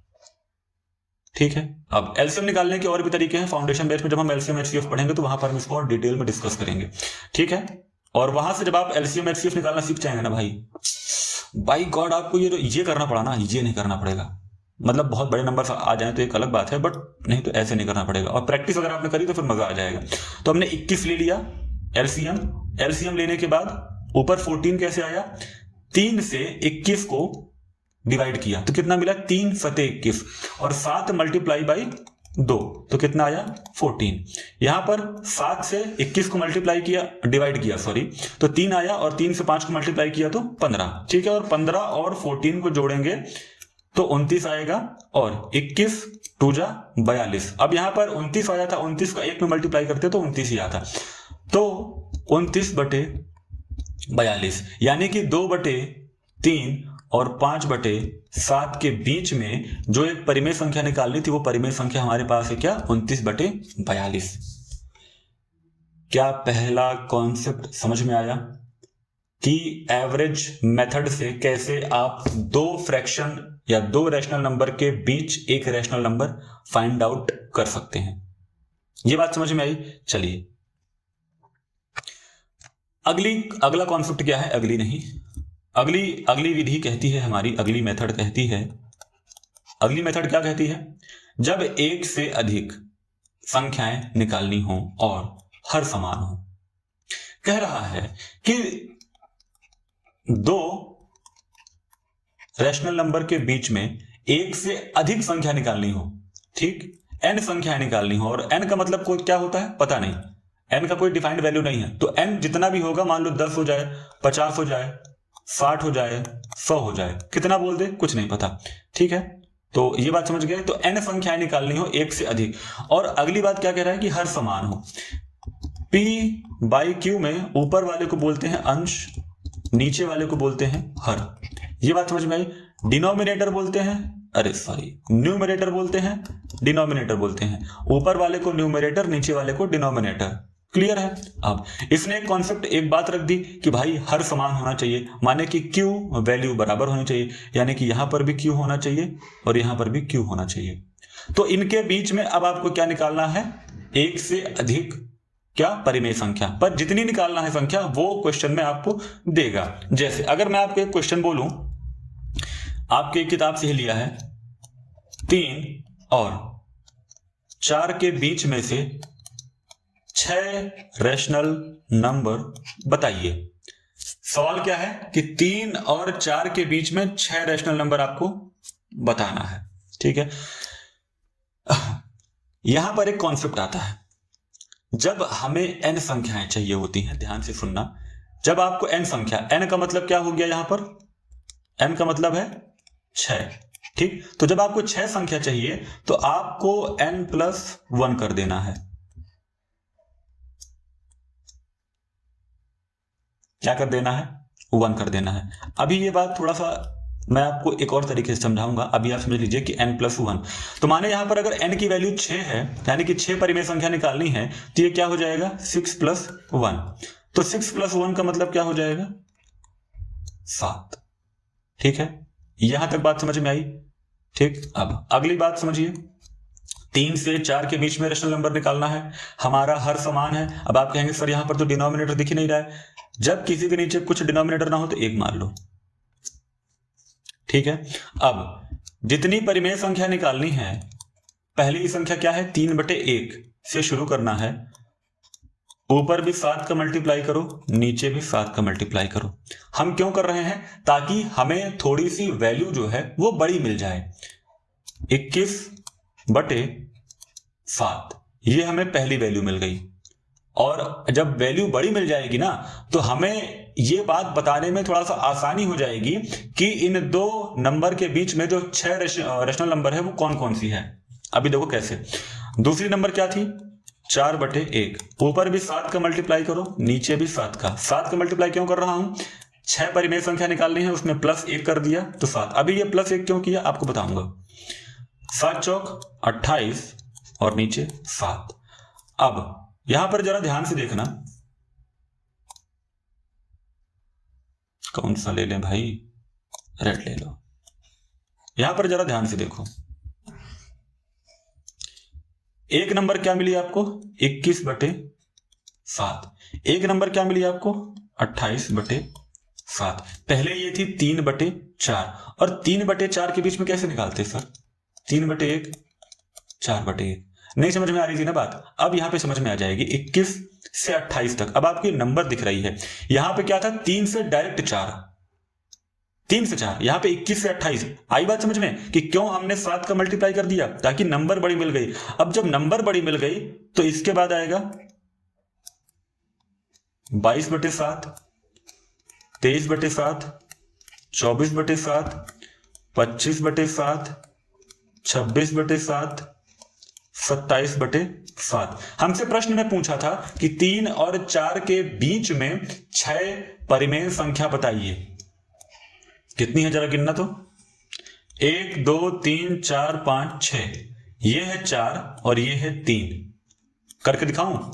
ठीक है, अब एलसीएम निकालने के और भी तरीके हैं। फाउंडेशन बैच में जब हम एलसीएम एचसीएफ पढ़ेंगे तो वहां पर हम इसको और डिटेल में डिस्कस करेंगे। ठीक है, और वहां से जब आप एलसीएम एचसीएफ निकालना सीख जाएंगे ना भाई गॉड, आपको ये करना पड़ा ना, ये नहीं करना पड़ेगा। मतलब बहुत बड़े नंबर आ जाए तो एक अलग बात है, बट नहीं तो ऐसे नहीं करना पड़ेगा। और प्रैक्टिस अगर आपने करी तो फिर मजा आ जाएगा। तो हमने 21 ले लिया एलसीएम लेने के बाद ऊपर 14 कैसे आया, 3 से 21 को डिवाइड किया तो कितना मिला 3 सते 21 और 7 मल्टीप्लाई बाई 2 तो कितना आया 14। यहां पर 7 से 21 को मल्टीप्लाई किया, डिवाइड किया सॉरी, तो 3 आया और 3 से 5 को मल्टीप्लाई किया तो 15। ठीक है, और 15 और 14 को जोड़ेंगे तो 29 आएगा और 21 2 जा 42। अब यहां पर 29 आया था, 29 का 1 में मल्टीप्लाई करते तो 29 ही आता, तो 29/42 यानी कि 2/3 और 5/7 के बीच में जो एक परिमेय संख्या निकालनी थी वो परिमेय संख्या हमारे पास है क्या 29/42। क्या पहला कॉन्सेप्ट समझ में आया कि एवरेज मेथड से कैसे आप 2 फ्रैक्शन या 2 रैशनल नंबर के बीच एक रैशनल नंबर फाइंड आउट कर सकते हैं। ये बात समझ में आई। चलिए अगला कॉन्सेप्ट क्या है, अगली विधि कहती है हमारी, अगली मेथड कहती है, अगली मेथड क्या कहती है, जब एक से अधिक संख्याएं निकालनी हो और हर समान हो। कह रहा है कि 2 रैशनल नंबर के बीच में एक से अधिक संख्या निकालनी हो। ठीक, n संख्याएं निकालनी हो, और n का मतलब कोई क्या होता है पता नहीं, n का कोई डिफाइंड वैल्यू नहीं है। तो n जितना भी होगा, मान लो 10 हो जाए, 50 हो जाए, 60 हो जाए, 100 हो जाए, कितना बोल दे कुछ नहीं पता। ठीक है, तो ये बात समझ गए। तो n संख्याएं निकालनी हो एक से अधिक, और अगली बात क्या कह रहा है कि हर समान हो। p/q में ऊपर वाले को बोलते हैं अंश, नीचे वाले को बोलते हैं हर। ये बात समझ में आई। डिनोमिनेटर बोलते हैं, न्यूमरेटर बोलते हैं, डिनोमिनेटर बोलते हैं। ऊपर वाले को न्यूमरेटर, नीचे वाले को डिनोमिनेटर। क्लियर है। अब इसने एक कॉन्सेप्ट, एक बात रख दी कि भाई हर समान होना चाहिए, माने कि Q वैल्यू बराबर होनी चाहिए, यानी कि यहां पर भी Q होना चाहिए और यहां पर भी Q होना चाहिए। तो इनके बीच में अब आपको क्या निकालना है, एक से अधिक क्या परिमेय संख्या, पर जितनी निकालना है संख्या वो क्वेश्चन में आपको देगा। जैसे अगर मैं आपको एक क्वेश्चन बोलूं, आपके किताब से ही लिया है, 3 और 4 के बीच में से 6 रैशनल नंबर बताइए। सवाल क्या है कि 3 और 4 के बीच में 6 रैशनल नंबर आपको बताना है। ठीक है, यहां पर एक कॉन्सेप्ट आता है, जब हमें n संख्याएं चाहिए होती हैं, ध्यान से सुनना, जब आपको n संख्या, n का मतलब क्या हो गया, यहां पर n का मतलब है 6, ठीक। तो जब आपको 6 संख्या चाहिए तो आपको n+1 कर देना है। क्या कर देना है, 1 कर देना है। अभी ये बात थोड़ा सा मैं आपको एक और तरीके से समझाऊंगा, अभी आप समझ लीजिए कि n+1, तो माने यहां पर अगर n की वैल्यू 6 है, यानी कि 6 परिमेय संख्या निकालनी है, तो ये क्या हो जाएगा, 6+1। तो 6+1 का मतलब क्या हो जाएगा, 7। ठीक है, यहां तक बात समझ में आई। ठीक, अब अगली बात समझिए, 3 से 4 के बीच में रैशनल नंबर निकालना है, हमारा हर समान है। अब आप कहेंगे सर यहां पर तो डिनोमिनेटर दिख ही नहीं रहा है। जब किसी के नीचे कुछ डिनोमिनेटर ना हो तो 1 मार लो। ठीक है, अब जितनी परिमेय संख्या निकालनी है, पहली संख्या क्या है, 3/1 से शुरू करना है, ऊपर भी 7 का मल्टीप्लाई करो, नीचे भी 7 का मल्टीप्लाई करो। हम क्यों कर रहे हैं, ताकि हमें थोड़ी सी वैल्यू जो है वो बड़ी मिल जाए। 21/7 ये हमें पहली वैल्यू मिल गई, और जब वैल्यू बड़ी मिल जाएगी ना, तो हमें ये बात बताने में थोड़ा सा आसानी हो जाएगी कि इन दो नंबर के बीच में जो 6 रैशनल नंबर है वो कौन कौन सी है। अभी देखो कैसे, दूसरी नंबर क्या थी, 4/1, ऊपर भी 7 का मल्टीप्लाई करो, नीचे भी 7 का। 7 का मल्टीप्लाई क्यों कर रहा हूं, 6 परिमेय संख्या निकालनी है, उसमें +1 कर दिया तो 7। अभी ये +1 क्यों किया आपको बताऊंगा। 7 चौक 28 और नीचे 7। अब यहां पर जरा ध्यान से देखना, कौन सा ले लें भाई, रेड ले लो। यहां पर जरा ध्यान से देखो, एक नंबर क्या मिली आपको, 21/7। एक नंबर क्या मिली आपको, 28/7। पहले ये थी 3/4, और 3/4 के बीच में कैसे निकालते सर, 3/1, 4/1। नहीं समझ में आ रही थी ना बात, अब यहां पे समझ में आ जाएगी। 21 से 28 तक अब आपकी नंबर दिख रही है, यहां पे क्या था, 3 से डायरेक्ट 4, 3 से 4, यहां पे 21 से 28। आई बात समझ में कि क्यों हमने 7 का मल्टीप्लाई कर दिया, ताकि नंबर बड़ी मिल गई। अब जब नंबर बड़ी मिल गई तो इसके बाद आएगा 22/7, 23/7, 24/7, 25/7, 26/7, 27/7। हमसे प्रश्न में पूछा था कि 3 और 4 के बीच में 6 परिमेय संख्या बताइए। कितनी है जरा गिनना तो, 1 2 3 4 5 6, ये है 4 और ये है 3। करके दिखाऊं,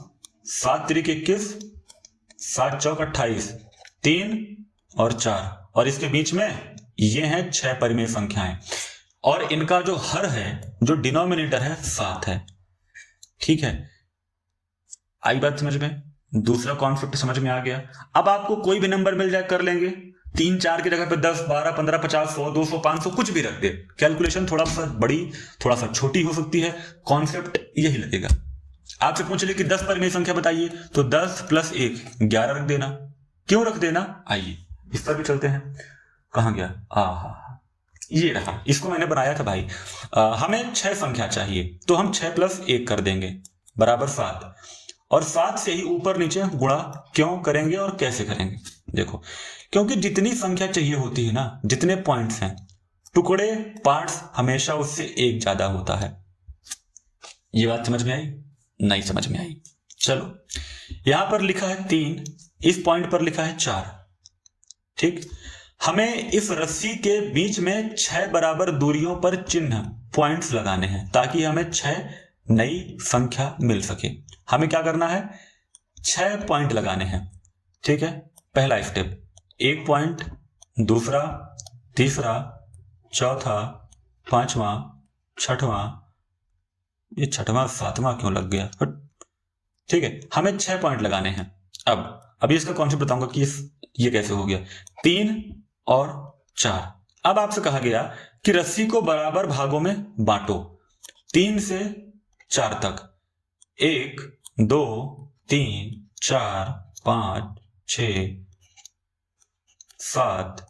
7 3 21, 7 चौक 28, 3 और 4, और इसके बीच में ये हैं 6 परिमेय संख्याएं, और इनका जो हर है, जो डिनोमिनेटर है, 7 है। ठीक है, आई बात समझ में, दूसरा कॉन्सेप्ट समझ में आ गया। अब आपको कोई भी नंबर मिल जाए कर लेंगे, 3 4 की जगह पे 10 12 15 50 100 200 500 कुछ भी रख दे। कैलकुलेशन थोड़ा सा बड़ी थोड़ा सा छोटी हो सकती है, कॉन्सेप्ट यही लगेगा। आपसे पूछ ले कि 10 परिमेय संख्या बताइए, तो 10 + 1 11 रख देना। क्यों रख देना, आइए इस पर भी चलते हैं। कहां गया, ये रहा, इसको मैंने बनाया था भाई। हमें 6 संख्या चाहिए, तो हम 6 + 1 कर देंगे बराबर 7, और 7 से ही ऊपर नीचे गुणा क्यों करेंगे और कैसे करेंगे। देखो, क्योंकि जितनी संख्या चाहिए होती है ना, जितने पॉइंट्स हैं, टुकड़े पार्ट्स हमेशा उससे एक ज्यादा होता है। ये बात समझ में आई, नहीं समझ में आई। चलो, यहां पर लिखा है 3, इस पॉइंट पर लिखा है 4। ठीक, हमें इस रस्सी के बीच में 6 बराबर दूरियों पर चिन्ह पॉइंट्स लगाने हैं, ताकि हमें 6 नई संख्या मिल सके। हमें क्या करना है, 6 पॉइंट लगाने हैं। ठीक है, पहला स्टेप 1 पॉइंट, दूसरा, तीसरा, चौथा, पांचवा, छठवां, ये छठवां सातवां क्यों लग गया। ठीक है, हमें 6 पॉइंट लगाने हैं। अब अभी इसका कॉन्सेप्ट बताऊंगा कि ये कैसे हो गया। 3 और 4। अब आपसे कहा गया कि रस्सी को बराबर भागों में बांटो 3 से 4 तक। 1 2 3 4 5 6 7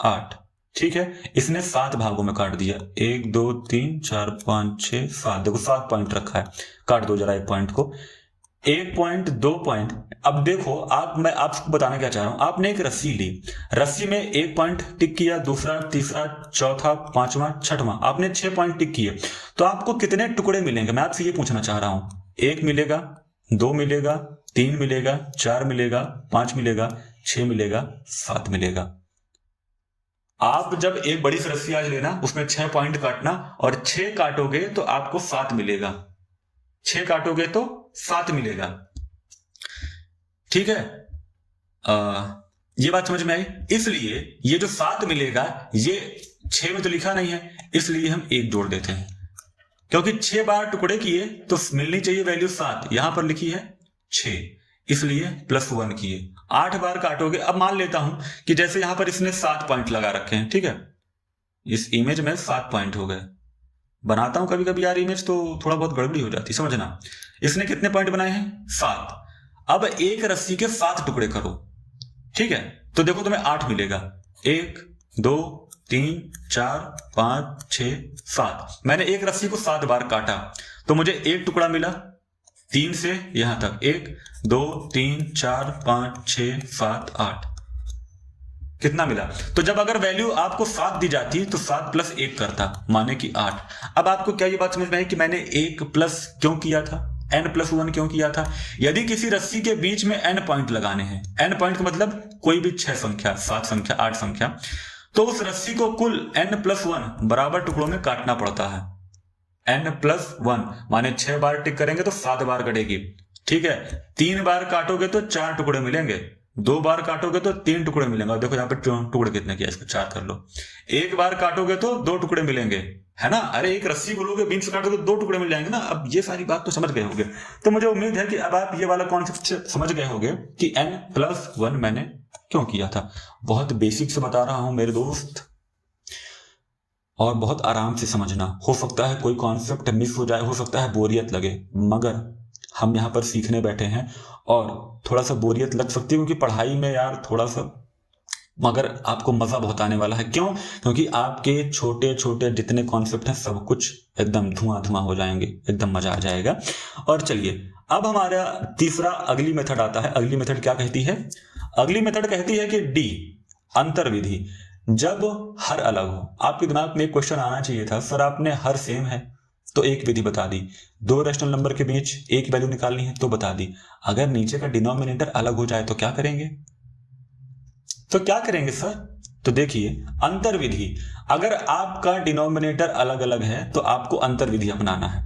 8। ठीक है, इसने 7 भागों में काट दिया। 1 2 3 4 5 6 7। देखो 7 पॉइंट रखा है, काट दो जरा एक पॉइंट को। 1 पॉइंट, 2 पॉइंट। अब देखो मैं आपको बताना क्या चाह रहा हूं। आपने एक रस्सी ली, रस्सी में 1 पॉइंट टिक किया, दूसरा, तीसरा, चौथा, पांचवा, छठवां, आपने 6 पॉइंट टिक किए। तो आपको कितने टुकड़े मिलेंगे, मैं आपसे ये पूछना चाह रहा हूं। 1 मिलेगा, 2 मिलेगा, 3 मिलेगा, 4 मिलेगा, 5 मिलेगा, 6 मिलेगा, 7 मिलेगा। आप जब एक बड़ी सी रस्सी आज लेना, उसमें 6 पॉइंट काटना और 6 काटोगे तो आपको 7 मिलेगा। 6 काटोगे तो 7 मिलेगा। ठीक है, ये बात समझ में आई। इसलिए ये जो 7 मिलेगा, ये 6 में तो लिखा नहीं है, इसलिए हम 1 जोड़ देते हैं। क्योंकि 6 बार टुकड़े किए तो मिलनी चाहिए वैल्यू 7, यहां पर लिखी है 6, इसलिए +1 किए। 8 बार काटोगे। अब मान लेता हूं कि जैसे यहां पर इसने 7 पॉइंट लगा रखे हैं। ठीक है, इस इमेज में 7 पॉइंट हो गए। बनाता हूं कभी कभी यार इमेज, तो थोड़ा बहुत गड़बड़ी हो जाती, समझना। इसने कितने पॉइंट बनाए हैं? 7। अब एक रस्सी के 7 टुकड़े करो। ठीक है, तो देखो तुम्हें 8 मिलेगा। 1 2 3 4 5 6 7। मैंने एक रस्सी को 7 बार काटा तो मुझे 1 टुकड़ा मिला 3 से यहां तक। 1 2 3 4 5 6 7 8। कितना मिला? तो जब अगर वैल्यू आपको 7 दी जाती तो 7 + 1 करता, माने कि 8। अब आपको क्या ये बात समझ में आई कि मैंने 1 प्लस क्यों किया था, n+1 क्यों किया था? यदि किसी रस्सी के बीच में n पॉइंट लगाने हैं, n पॉइंट का मतलब कोई भी 6 संख्या, 7 संख्या, 8 संख्या, तो उस रस्सी को कुल n+1 बराबर टुकड़ों में काटना पड़ता है। n+1 माने 6 बार टिक करेंगे तो 7 बार कटेगी। ठीक है, 3 बार काटोगे तो 4 टुकड़े मिलेंगे, 2 बार काटोगे तो 3 टुकड़े मिलेंगे। और देखो यहाँ पे टुकड़े कितने किया, इसको 4 कर लो। 1 बार काटोगे तो 2 टुकड़े मिलेंगे, है ना। अरे एक रस्सी को लोगे, बीच से काटोगे तो 2 टुकड़े मिल जाएंगे ना। अब ये सारी बात तो समझ गए होंगे। तो मुझे उम्मीद है कि अब आप ये वाला कॉन्सेप्ट समझ गए होंगे कि n+1 मैंने क्यों किया था। बहुत बेसिक से बता रहा हूं मेरे दोस्त, और बहुत आराम से समझना। हो सकता है कोई कॉन्सेप्ट मिस हो जाए, हो सकता है बोरियत लगे, मगर हम यहाँ पर सीखने बैठे हैं और थोड़ा सा बोरियत लग सकती है, क्योंकि पढ़ाई में यार थोड़ा सा, मगर आपको मजा बहुत आने वाला है। क्यों? क्योंकि आपके छोटे छोटे जितने कॉन्सेप्ट हैं सब कुछ एकदम धुआं धुआं हो जाएंगे, एकदम मजा आ जाएगा। और चलिए अब हमारा तीसरा अगली मेथड आता है। अगली मेथड क्या कहती है? अगली मेथड कहती है कि डी, अंतर्विधि। जब हर अलग हो। आपके दिमाग में एक क्वेश्चन आना चाहिए था, सर आपने हर सेम है तो एक विधि बता दी, 2 रैशनल नंबर के बीच एक वैल्यू निकालनी है तो बता दी। अगर नीचे का डिनोमिनेटर अलग हो जाए तो क्या करेंगे? तो क्या करेंगे सर? तो देखिए अंतर्विधि, अगर आपका डिनोमिनेटर अलग अलग है तो आपको अंतर्विधि अपनाना है।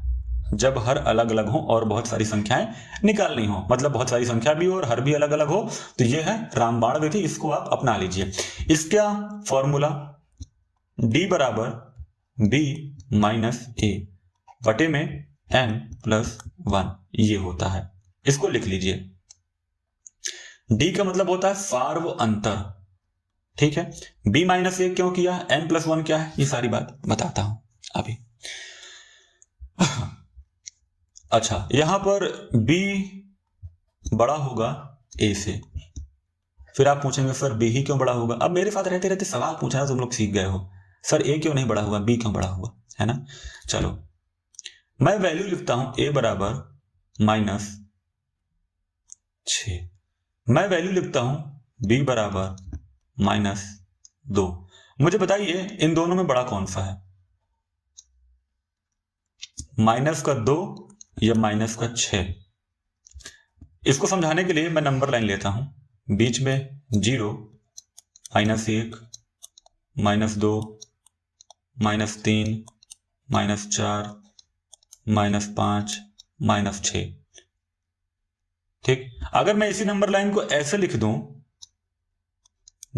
जब हर अलग अलग हो और बहुत सारी संख्याएं निकालनी हो, मतलब बहुत सारी संख्या भी हो और हर भी अलग अलग हो, तो यह है रामबाण विधि, इसको आप अपना लीजिए। इसका फॉर्मूला d = b - a बटे में n+1 ये होता है। इसको लिख लीजिए। d का मतलब होता है सार्व अंतर। ठीक है, b - a क्यों किया, n+1 क्या है, ये सारी बात बताता हूं अभी। अच्छा, यहां पर b बड़ा होगा a से। फिर आप पूछेंगे सर b ही क्यों बड़ा होगा? अब मेरे साथ रहते रहते सवाल पूछना तुम लोग सीख गए हो, सर a क्यों नहीं बड़ा हुआ, b क्यों बड़ा हुआ, है ना। चलो मैं वैल्यू लिखता हूं a = -6। मैं वैल्यू लिखता हूं b = -2। मुझे बताइए इन दोनों में बड़ा कौन सा है, -2 या -6? इसको समझाने के लिए मैं नंबर लाइन लेता हूं, बीच में 0 -1 -2 -3 -4 -5 -6। ठीक, अगर मैं इसी नंबर लाइन को ऐसे लिख दूं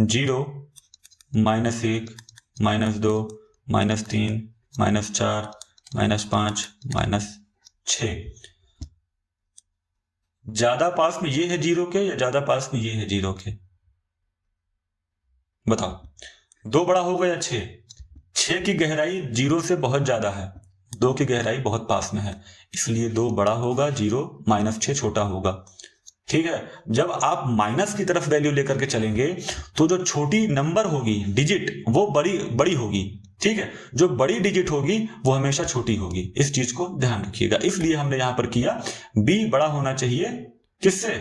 0 -1 -2 -3 -4 -5 -6, ज्यादा पास में ये है 0 के या ज्यादा पास में ये है 0 के? बताओ, 2 बड़ा होगा या 6? 6 की गहराई 0 से बहुत ज्यादा है, 2 की गहराई बहुत पास में है, इसलिए 2 बड़ा होगा, 0 -6 छोटा होगा। ठीक है, जब आप माइनस की तरफ वैल्यू लेकर के चलेंगे तो जो छोटी नंबर होगी, डिजिट, वो बड़ी होगी। ठीक है, जो बड़ी डिजिट होगी वो हमेशा छोटी होगी, इस चीज को ध्यान रखिएगा। इसलिए हमने यहां पर किया b बड़ा होना चाहिए किससे?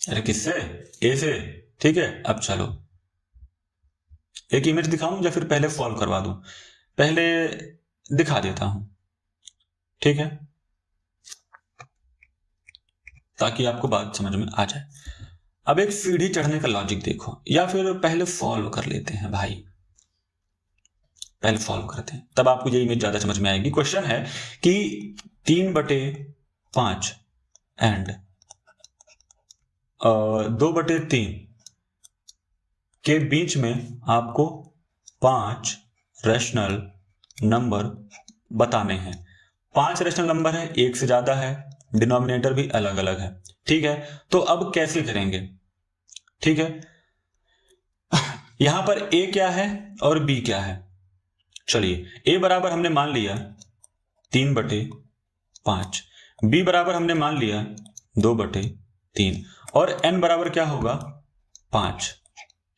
अरे किससे? a से। ठीक है, अब चलो एक इमेज दिखाऊं या फिर पहले सॉल्व करवा दूं? पहले दिखा देता हूं, ठीक है, ताकि आपको बात समझ में आ जाए। अब एक सीढ़ी चढ़ने का लॉजिक देखो, या फिर पहले सॉल्व कर लेते हैं भाई, पहले सॉल्व करते हैं, तब आपको ये इमेज ज्यादा समझ में आएगी। क्वेश्चन है कि 3/5 एंड 2/3 के बीच में आपको 5 रैशनल नंबर बताने हैं। 5 रैशनल नंबर है, एक से ज्यादा है, डिनोमिनेटर भी अलग अलग है। ठीक है, तो अब कैसे करेंगे? ठीक है, यहां पर a क्या है और b क्या है? चलिए, a बराबर हमने मान लिया 3/5, b बराबर हमने मान लिया 2/3 और n बराबर क्या होगा? 5।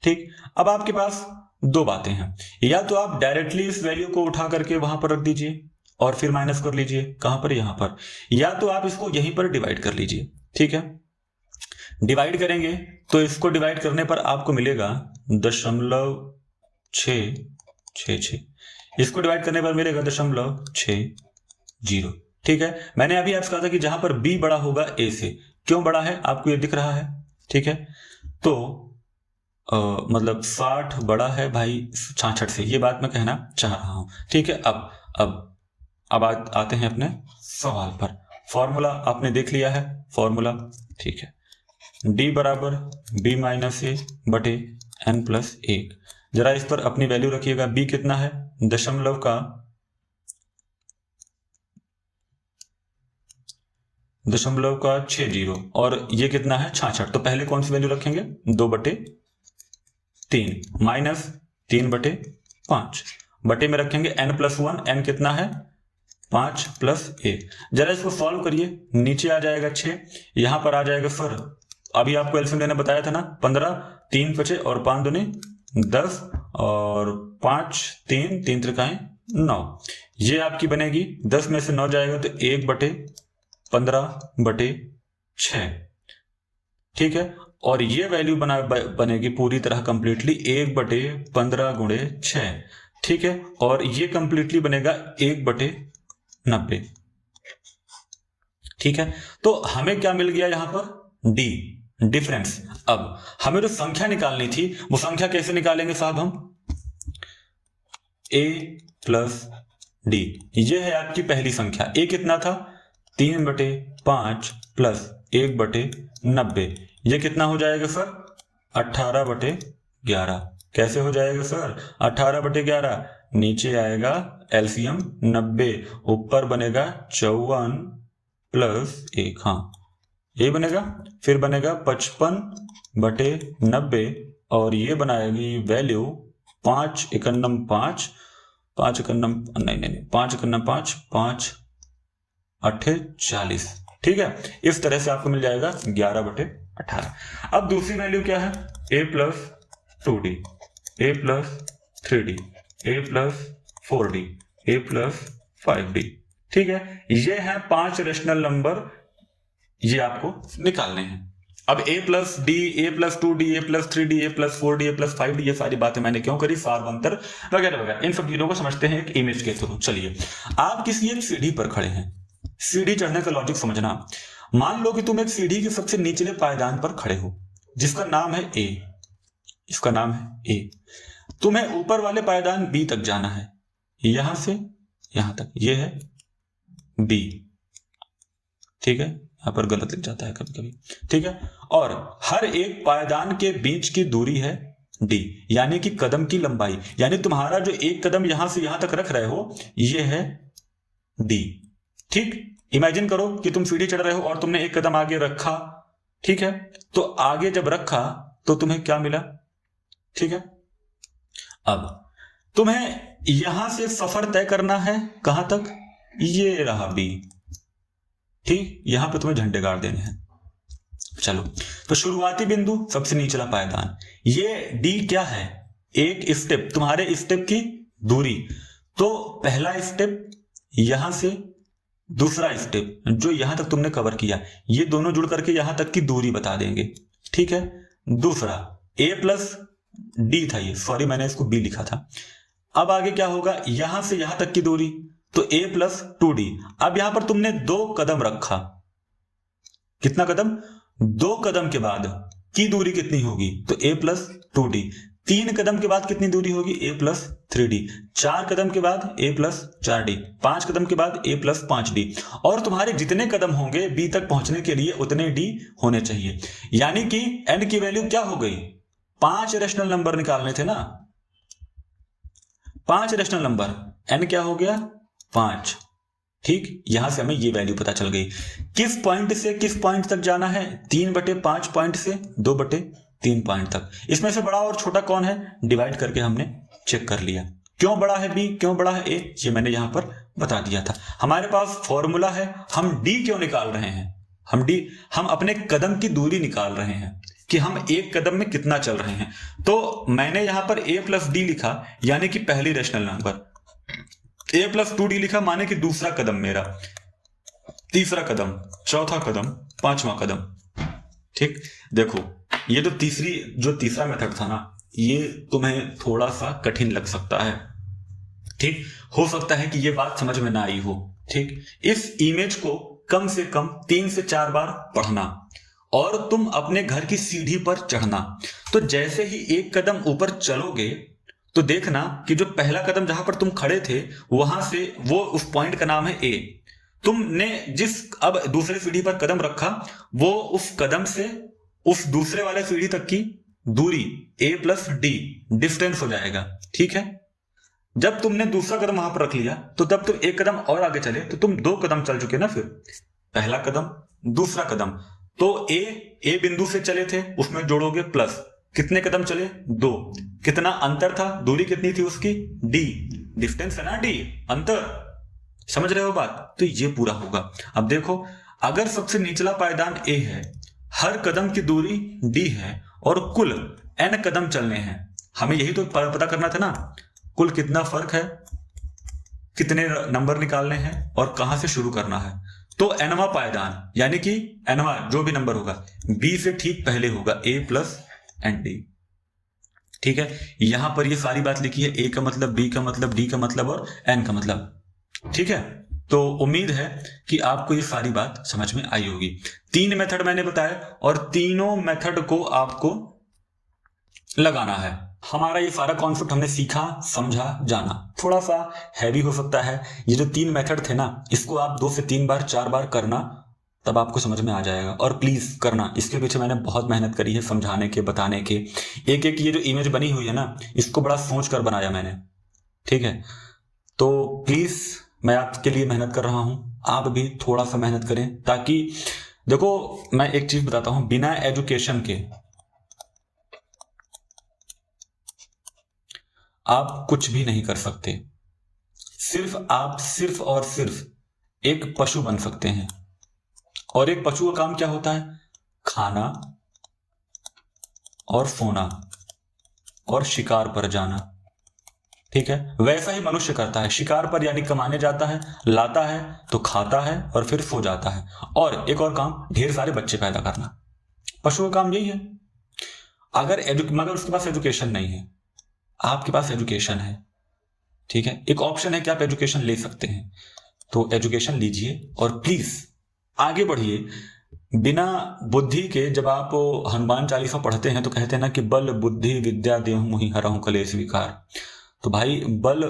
ठीक, अब आपके पास दो बातें हैं, या तो आप डायरेक्टली इस वैल्यू को उठा करके वहां पर रख दीजिए और फिर माइनस कर लीजिए, कहां पर? यहां पर, या तो आप इसको यहीं पर डिवाइड कर लीजिए। ठीक है, डिवाइड करेंगे तो इसको डिवाइड करने पर आपको मिलेगा 0.666, इसको डिवाइड करने पर मिलेगा 0.60। ठीक है, मैंने अभी आपसे कहा था कि जहां पर b बड़ा होगा a से, क्यों बड़ा है आपको ये दिख रहा है? ठीक है, तो मतलब 60 बड़ा है भाई 66 से, ये बात मैं कहना चाह रहा हूं। ठीक है, अब आते हैं अपने सवाल पर। फॉर्मूला आपने देख लिया है, फॉर्मूला, ठीक है, d बराबर b माइनस ए बटे n+1। जरा इस पर अपनी वैल्यू रखिएगा, b कितना है? 0.60 और ये कितना है? 66। तो पहले कौन सी वैल्यू रखेंगे? 2/3 माइनस 3/5 बटे में रखेंगे n+1, n कितना है? 5 + 1। जरा इसको सॉल्व करिए, नीचे आ जाएगा 6, यहां पर आ जाएगा सर, अभी आपको एलसीएम लेना बताया था ना, 15, 3 × 5 और 5 दूनी 10 और 5 3 3 त्रिकाएं 9, ये आपकी बनेगी। 10 में से 9 जाएगा तो 1/15/6। ठीक है, और ये वैल्यू बनेगी पूरी तरह कंप्लीटली 1/15 × 6। ठीक है, और ये कंप्लीटली बनेगा 1/90। ठीक है, तो हमें क्या मिल गया यहां पर? d, difference. अब हमें जो संख्या निकालनी थी वो संख्या कैसे निकालेंगे साहब हम? a + d, ये है आपकी पहली संख्या। a कितना था? 3/5 + 1/90, ये कितना हो जाएगा सर? 18/11। कैसे हो जाएगा सर? 18/11, नीचे आएगा एलसीएम 90, ऊपर बनेगा 54 + 1, हाँ ये बनेगा, फिर बनेगा 55/90 और ये बनाएगी वैल्यू 5 × 5 5 × 8 40। ठीक है, इस तरह से आपको मिल जाएगा 11/18। अब दूसरी वैल्यू क्या है? a + 2d, a + 3d, a + 4d, a + 5d। ठीक है, ये है 5 रेशनल नंबर, ये आपको निकालने हैं। अब a + d, a + 2d, a + 3d, a + 4d, a + 5d, ये सारी बातें मैंने क्यों करी? सारवंतर वगैरह वगैरह, इन सब चीजों को समझते हैं एक इमेज के थ्रू। चलिए, आप किसी एक सीढ़ी पर खड़े हैं, सीढ़ी चढ़ने का लॉजिक समझना। मान लो कि तुम एक सीढ़ी के सबसे निचले पायदान पर खड़े हो, जिसका नाम है a, इसका नाम है a। तुम्हें ऊपर वाले पायदान b तक जाना है, यहां से यहां तक, ये है b। ठीक है, यहाँ पर गलत लिख जाता है कभी कभी, ठीक है। और हर एक पायदान के बीच की दूरी है d, यानी कि कदम की लंबाई, यानी तुम्हारा जो एक कदम यहां से यहां तक रख रहे हो ये है d, ठीक। इमेजिन करो कि तुम सीढ़ी चढ़ रहे हो और तुमने एक कदम आगे रखा, ठीक है। तो आगे जब रखा तो तुम्हें क्या मिला, ठीक है। अब तुम्हें यहां से सफर तय करना है कहां तक, ये रहा b, ठीक। यहां पे तुम्हें झंडे गाड़ देने हैं। चलो, तो शुरुआती बिंदु सबसे निचला पायदान, ये d क्या है, एक स्टेप, तुम्हारे स्टेप की दूरी। तो पहला स्टेप यहां से दूसरा स्टेप जो यहां तक तुमने कवर किया, ये दोनों जुड़ करके यहां तक की दूरी बता देंगे, ठीक है। दूसरा a प्लस d था ये, सॉरी मैंने इसको b लिखा था। अब आगे क्या होगा, यहां से यहां तक की दूरी, तो a प्लस 2d। अब यहां पर तुमने 2 कदम रखा, कितना कदम, 2 कदम के बाद की दूरी कितनी होगी, तो a प्लस 2d। 3 कदम के बाद कितनी दूरी होगी, a प्लस 3d। 4 कदम के बाद a प्लस 4d। 5 कदम के बाद a प्लस 5d। और तुम्हारे जितने कदम होंगे b तक पहुंचने के लिए उतने d होने चाहिए, यानी कि n की वैल्यू क्या हो गई, 5 रेशनल नंबर निकालने थे ना, 5 रेशनल नंबर, n क्या हो गया 5, ठीक। यहां से हमें ये वैल्यू पता चल गई। किस पॉइंट से किस पॉइंट तक जाना है, 3/5 पॉइंट से 2/3 पॉइंट तक। इसमें से बड़ा और छोटा कौन है, डिवाइड करके हमने चेक कर लिया। क्यों बड़ा है b, क्यों बड़ा है a, ये मैंने यहां पर बता दिया था। हमारे पास फॉर्मूला है, हम d क्यों निकाल रहे हैं, हम अपने कदम की दूरी निकाल रहे हैं कि हम एक कदम में कितना चल रहे हैं। तो मैंने यहां पर a प्लस d लिखा, यानी कि पहली rational number, a plus 2d लिखा माने कि दूसरा कदम मेरा, तीसरा कदम, चौथा कदम, पांचवा कदम, ठीक। देखो ये जो तीसरा मेथड था ना, ये तुम्हें थोड़ा सा कठिन लग सकता है, ठीक। हो सकता है कि ये बात समझ में ना आई हो, ठीक। इस इमेज को कम से कम 3 से 4 बार पढ़ना और तुम अपने घर की सीढ़ी पर चढ़ना। तो जैसे ही एक कदम ऊपर चलोगे तो देखना कि जो पहला कदम जहां पर तुम खड़े थे वहां से वो उस पॉइंट का नाम है a। तुमने जिस अब दूसरे सीढ़ी पर कदम रखा वो उस कदम से उस दूसरे वाले सीढ़ी तक की दूरी a प्लस d डिस्टेंस हो जाएगा, ठीक है। जब तुमने दूसरा कदम वहां पर रख लिया तो तब तुम एक कदम और आगे चले तो तुम 2 कदम चल चुके ना, फिर पहला कदम दूसरा कदम, तो a बिंदु से चले थे उसमें जोड़ोगे प्लस, कितने कदम चले 2, कितना अंतर था, दूरी कितनी थी उसकी d, डिस्टेंस है ना d, अंतर, समझ रहे हो बात। तो ये पूरा होगा। अब देखो, अगर सबसे निचला पायदान a है, हर कदम की दूरी d है और कुल n कदम चलने हैं, हमें यही तो पता करना था ना, कुल कितना फर्क है, कितने नंबर निकालने हैं और कहां से शुरू करना है। तो nवां पायदान यानी कि nवां जो भी नंबर होगा b से ठीक पहले होगा a प्लस एंड d, ठीक है। यहां पर ये सारी बात लिखी है, a का मतलब, b का मतलब, d का मतलब और n का मतलब, ठीक है। तो उम्मीद है कि आपको ये सारी बात समझ में आई होगी। 3 मेथड मैंने बताया और तीनों मेथड को आपको लगाना है। हमारा ये सारा कॉन्सेप्ट हमने सीखा, समझा, जाना। थोड़ा सा हैवी हो सकता है, ये जो 3 मेथड थे ना, इसको आप 2 से 3 बार 4 बार करना, तब आपको समझ में आ जाएगा। और प्लीज करना, इसके पीछे मैंने बहुत मेहनत करी है समझाने के, बताने के। एक एक ये जो इमेज बनी हुई है ना, इसको बड़ा सोच कर बनाया मैंने, ठीक है। तो प्लीज मैं आपके लिए मेहनत कर रहा हूं, आप भी थोड़ा सा मेहनत करें, ताकि देखो मैं एक चीज बताता हूं, बिना एजुकेशन के आप कुछ भी नहीं कर सकते। सिर्फ और सिर्फ एक पशु बन सकते हैं, और एक पशु का काम क्या होता है, खाना और सोना और शिकार पर जाना, ठीक है। वैसा ही मनुष्य करता है, शिकार पर यानी कमाने जाता है, लाता है तो खाता है और फिर सो जाता है, और एक और काम ढेर सारे बच्चे पैदा करना। पशु का काम यही है। मगर उसके पास एजुकेशन नहीं है, आपके पास एजुकेशन है, ठीक है। एक ऑप्शन है कि आप एजुकेशन ले सकते हैं, तो एजुकेशन लीजिए और प्लीज आगे बढ़िए। बिना बुद्धि के, जब आप हनुमान चालीसा पढ़ते हैं तो कहते हैं ना कि बल बुद्धि विद्या देहु मोहि हरहु कलेश विकार। तो भाई बल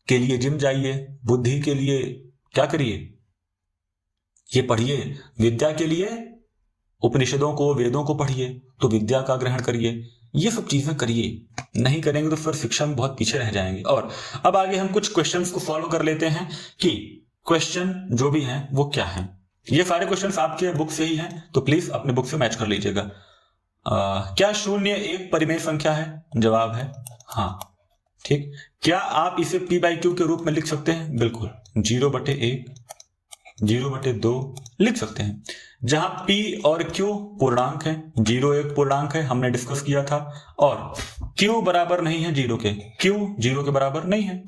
के लिए जिम जाइए, बुद्धि के लिए क्या करिए, ये पढ़िए, विद्या के लिए उपनिषदों को, वेदों को पढ़िए, तो विद्या का ग्रहण करिए, ये सब चीजें करिए। नहीं करेंगे तो फिर शिक्षा में बहुत पीछे रह जाएंगे। और अब आगे हम कुछ क्वेश्चंस को सॉल्व कर लेते हैं कि क्वेश्चन जो भी हैं वो क्या हैं। ये सारे क्वेश्चंस आपके बुक से ही हैं, तो प्लीज अपने बुक से मैच कर लीजिएगा। क्या शून्य एक परिमेय संख्या है? जवाब है हाँ। ठीक। क्या आप इसे p/q के रूप में लिख सकते हैं? बिल्कुल, 0/1, 0/2 लिख सकते हैं, जहां p और q पूर्णांक है, 0 एक पूर्णांक है, हमने डिस्कस किया था, और q बराबर नहीं है 0 के, q 0 के बराबर नहीं है।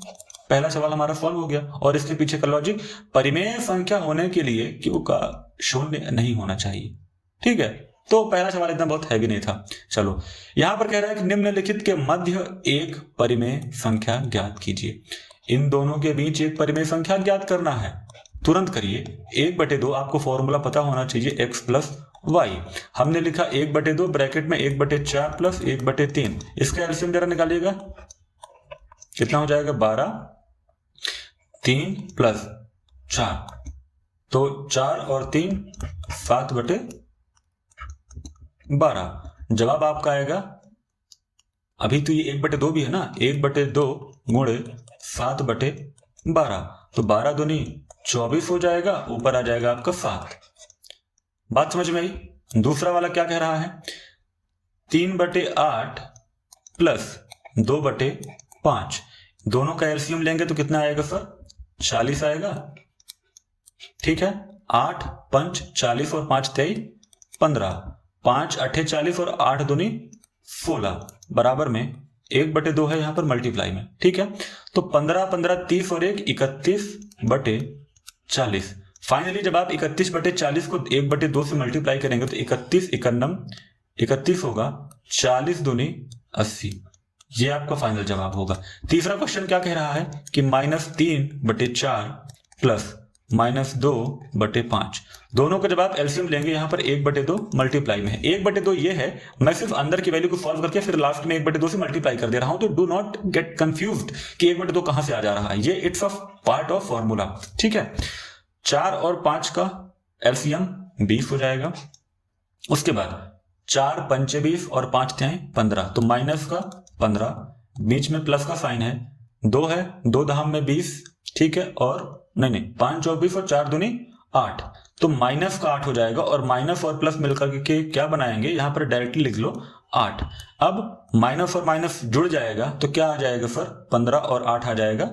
पहला सवाल हमारा सॉल्व हो गया। और इसके पीछे का लॉजिक, परिमेय संख्या होने के लिए q का शून्य नहीं होना चाहिए। ठीक है, तो पहला सवाल इतना बहुत हैवी नहीं था। चलो, यहां पर कह रहा है कि निम्नलिखित के मध्य एक परिमेय संख्या ज्ञात कीजिए। इन दोनों के बीच एक परिमेय संख्या ज्ञात करना है, तुरंत करिए। 1/2 आपको फॉर्मूला पता होना चाहिए, x प्लस वाई। हमने लिखा 1/2 ब्रैकेट में 1/4 प्लस 1/3। इसका एलसीएम जरा निकालिएगा, कितना हो जाएगा? 12, 3 प्लस 4, तो 4 और 3 7/12। जवाब आपका आएगा, अभी तो ये 1/2 भी है ना, 1/2 गुणे 7/12, तो 12 दूनी 24 हो जाएगा, ऊपर आ जाएगा आपका 7। बात समझ में आई? दूसरा वाला क्या कह रहा है? 3/8 प्लस 2/5, दोनों का एलसीएम लेंगे तो कितना आएगा सर? 40 आएगा। ठीक है, 8 पंच 40 और 5 23 15, 5 8 40 और 8 दूनी 16, बराबर में 1/2 है यहां पर मल्टीप्लाई में। ठीक है, तो 15 15 30 और 1 31/40। फाइनली जब आप 31/40 को 1/2 से मल्टीप्लाई करेंगे तो 31 31 होगा, 40 दूनी 80। ये आपका फाइनल जवाब होगा। तीसरा क्वेश्चन क्या कह रहा है कि -3/4 प्लस -2/5, दोनों का जब आप एलसीएम लेंगे यहां पर 1/2 मल्टीप्लाई में है। 1/2 ये है, मैं सिर्फ अंदर की वैल्यू को सॉल्व करके फिर लास्ट में 1/2 से मल्टीप्लाई कर दे रहा हूं, तो डू नॉट गेट कंफ्यूज्ड कि 1/2 कहां से आ जा रहा है। ये it's a part of formula. ठीक है, 4 और 5 का एलसीएम 20 हो जाएगा। उसके बाद 4 पंचे 20 और 5 तिहाई 15, तो माइनस का 15, बीच में प्लस का साइन है, 2 है, 2 दहाम में 20। ठीक है, और नहीं 5 24 और 4 दूनी 8, तो माइनस का 8 हो जाएगा। और माइनस और प्लस मिलकर के क्या बनाएंगे, यहां पर डायरेक्टली लिख लो 8। अब माइनस और माइनस जुड़ जाएगा तो क्या आ जाएगा सर? 15 और 8 आ जाएगा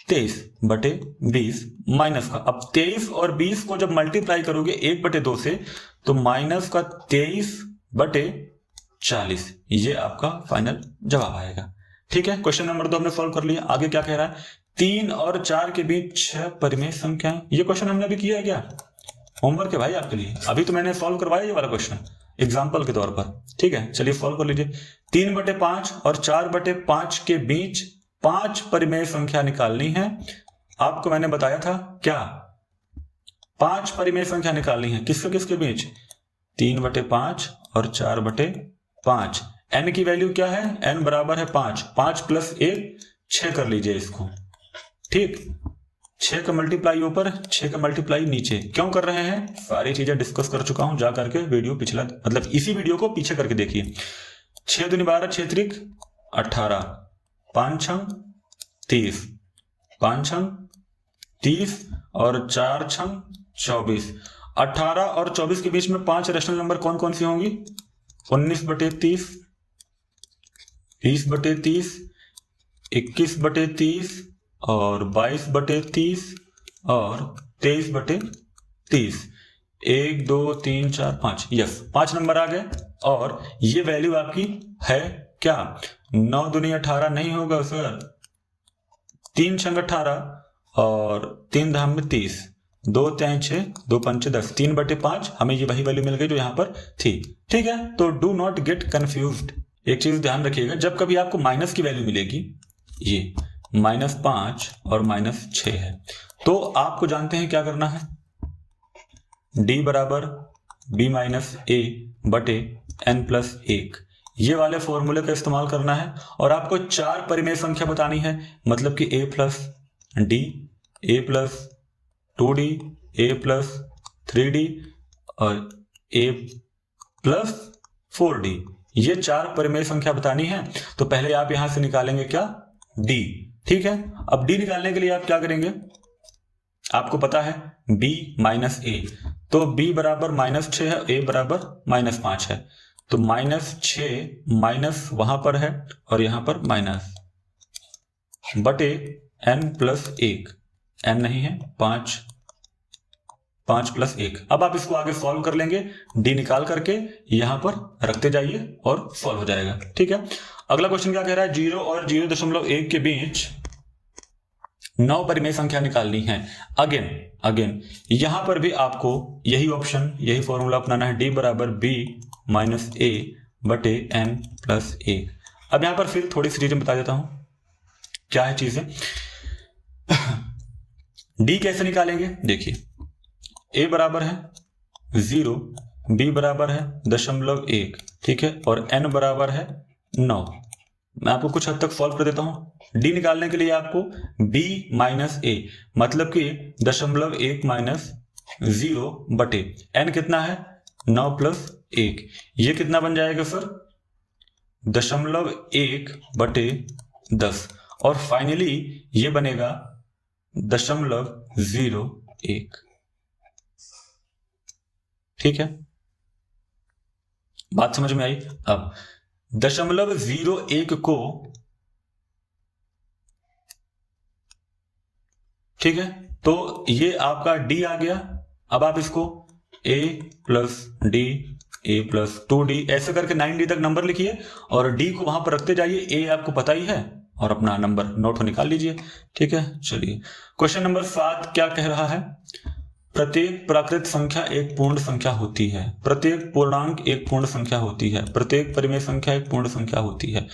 23/20 माइनस का। अब 23 और 20 को जब मल्टीप्लाई करोगे 1/2 से, तो माइनस का 23/40, ये आपका फाइनल जवाब आएगा। ठीक है, क्वेश्चन नंबर 2 हमने सॉल्व कर लिया। आगे क्या कह रहा है? 3 और 4 के बीच 6 परिमेय संख्याएं। ये क्वेश्चन हमने अभी किया है क्या? होमवर्क है भाई आपके लिए, अभी तो मैंने सॉल्व करवाया ये वाला क्वेश्चन एग्जाम्पल के तौर पर। ठीक है, चलिए सॉल्व कर लीजिए। 3/5 और 4/5 के बीच 5 परिमेय संख्या निकालनी है। आपको मैंने बताया था क्या? 5 परिमेय संख्या निकालनी है। किसके किसके बीच? 3/5 और 4/5। n की वैल्यू क्या है? n बराबर है 5, 5 प्लस 1 6 कर लीजिए इसको। ठीक, 6 का मल्टीप्लाई ऊपर, 6 का मल्टीप्लाई नीचे। क्यों कर रहे हैं? सारी चीजें डिस्कस कर चुका हूं, जा करके वीडियो पिछला, मतलब इसी वीडियो को पीछे करके देखिए। 6 दूनी 12, 6 त्रिक 18, 5 छंग 30, 5 छंग 30 और 4 छंग 24। 18 और 24 के बीच में 5 रेशनल नंबर कौन कौन सी होंगी? 19/30, 20/30, 21/30 और 22/30 और 23/30। 1 2 3 4 5, यस 5 नंबर आ गए। और ये वैल्यू आपकी है क्या? 9 दूनी 18 नहीं होगा सर, 3 छंग 18 और 3 धाम में 30, 2 तिहाई 6, 2 पंचे 10, 3/5। हमें ये वही वैल्यू मिल गई जो यहां पर थी। ठीक है, तो डू नॉट गेट कंफ्यूज्ड। एक चीज ध्यान रखिएगा, जब कभी आपको माइनस की वैल्यू मिलेगी, ये -5 और -6 है, तो आपको जानते हैं क्या करना है? d बराबर b माइनस a बटे n+1, ये वाले फॉर्मूले का इस्तेमाल करना है। और आपको 4 परिमेय संख्या बतानी है, मतलब कि a plus D, a plus 2d, a plus 3d और a प्लस 4d, ये 4 परिमेय संख्या बतानी है। तो पहले आप यहां से निकालेंगे क्या, d, ठीक है। अब d निकालने के लिए आप क्या करेंगे, आपको पता है b माइनस a, तो b बराबर -6 है, a बराबर -5 है, तो -6 माइनस वहां पर है और यहां पर माइनस बटे n प्लस 1, n नहीं है 5 प्लस 1। अब आप इसको आगे सॉल्व कर लेंगे, d निकाल करके यहां पर रखते जाइए और सॉल्व हो जाएगा, ठीक है। अगला क्वेश्चन क्या कह रहा है, 0 और 0.1 के बीच 9 परिमेय संख्या निकालनी है। अगेन यहां पर भी आपको यही ऑप्शन, यही फॉर्मूला अपनाना है, d बराबर b माइनस a बटे n प्लस 1। अब यहां पर फिर थोड़ी सी चीजें बता देता हूं, क्या है चीजें। d कैसे निकालेंगे, देखिए a बराबर है 0, b बराबर है 0.1, ठीक है, और n बराबर है 9। मैं आपको कुछ हद तक सॉल्व कर देता हूं। d निकालने के लिए आपको b माइनस a, मतलब कि 0.1 माइनस 0 बटे n कितना है 9 प्लस 1, ये कितना बन जाएगा सर 0.1 बटे 10, और फाइनली ये बनेगा 0.01, ठीक है। बात समझ में आई। अब 0.01 को, ठीक है, तो ये आपका d आ गया। अब आप इसको a plus d, a plus 2d ऐसे करके 9d तक नंबर लिखिए और d को वहां पर रखते जाइए। a आपको पता ही है और अपना नंबर नोट निकाल लीजिए, ठीक है। चलिए क्वेश्चन नंबर 7 क्या कह रहा है, प्रत्येक प्राकृत संख्या एक पूर्ण संख्या होती है, प्रत्येक पूर्णांक एक पूर्ण संख्या होती है, प्रत्येक परिमेय संख्या एक पूर्ण संख्या होती है।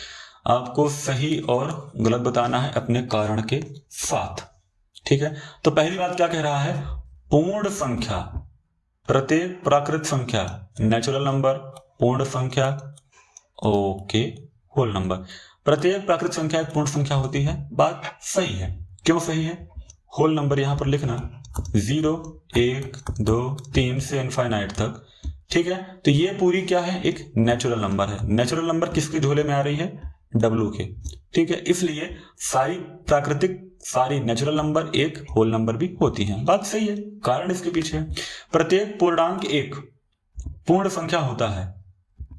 आपको सही और गलत बताना है अपने कारण के साथ, ठीक है। तो पहली बात क्या कह रहा है, पूर्ण संख्या, प्रत्येक प्राकृत संख्या नेचुरल नंबर, पूर्ण संख्या ओके होल नंबर, प्रत्येक प्राकृत संख्या एक पूर्ण संख्या होती है। बात सही है, क्यों सही है, होल नंबर यहां पर लिखना 0, 1, 2, 3 से इनफाइनाइट तक, ठीक है। तो ये पूरी क्या है, एक नेचुरल नंबर है। नेचुरल नंबर किसके झोले में आ रही है, W के, ठीक है। इसलिए सारी प्राकृतिक, सारी नेचुरल नंबर एक होल नंबर भी होती हैं। बात सही है, कारण इसके पीछे है। प्रत्येक पूर्णांक एक पूर्ण संख्या होता है,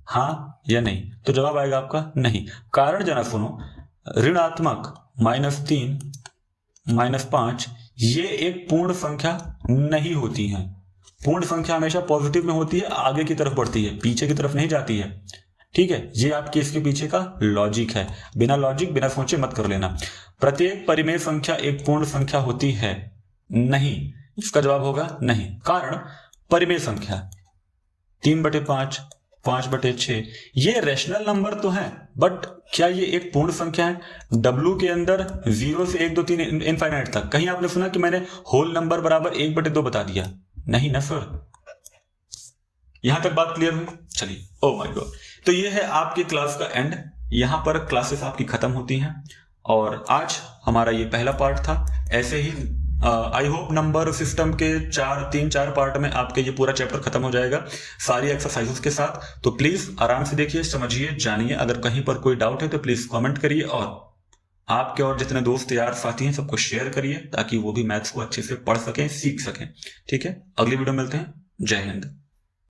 हाँ या नहीं, तो जवाब आएगा आपका नहीं। कारण जरा सुनो, ऋणात्मक -3 -5 ये एक पूर्ण संख्या नहीं होती है। पूर्ण संख्या हमेशा पॉजिटिव में होती है, आगे की तरफ बढ़ती है, पीछे की तरफ नहीं जाती है, ठीक है। ये आपके इसके पीछे का लॉजिक है, बिना लॉजिक बिना सोचे मत कर लेना। प्रत्येक परिमेय संख्या एक पूर्ण संख्या होती है, नहीं, इसका जवाब होगा नहीं। कारण परिमेय संख्या 3/5, 5/6 ये रेशनल नंबर तो है, बट क्या ये एक पूर्ण संख्या है। W के अंदर 0 से 1, 2, 3 इनफाइनाइट तक, कहीं आपने सुना कि मैंने होल नंबर बराबर 1/2 बता दिया, नहीं ना सर। यहां तक बात क्लियर हुई। चलिए, ओ माय गॉड, तो ये है आपकी क्लास का एंड। यहां पर क्लासेस आपकी खत्म होती हैं और आज हमारा ये पहला पार्ट था। ऐसे ही आई होप नंबर सिस्टम के 3-4 पार्ट में आपके ये पूरा चैप्टर खत्म हो जाएगा सारी एक्सरसाइजेस के साथ। तो प्लीज आराम से देखिए, समझिए, जानिए। अगर कहीं पर कोई डाउट है तो प्लीज कमेंट करिए और आपके और जितने दोस्त यार साथी हैं सबको शेयर करिए ताकि वो भी मैथ्स को अच्छे से पढ़ सकें, सीख सकें, ठीक है। अगली वीडियो मिलते हैं। जय हिंद।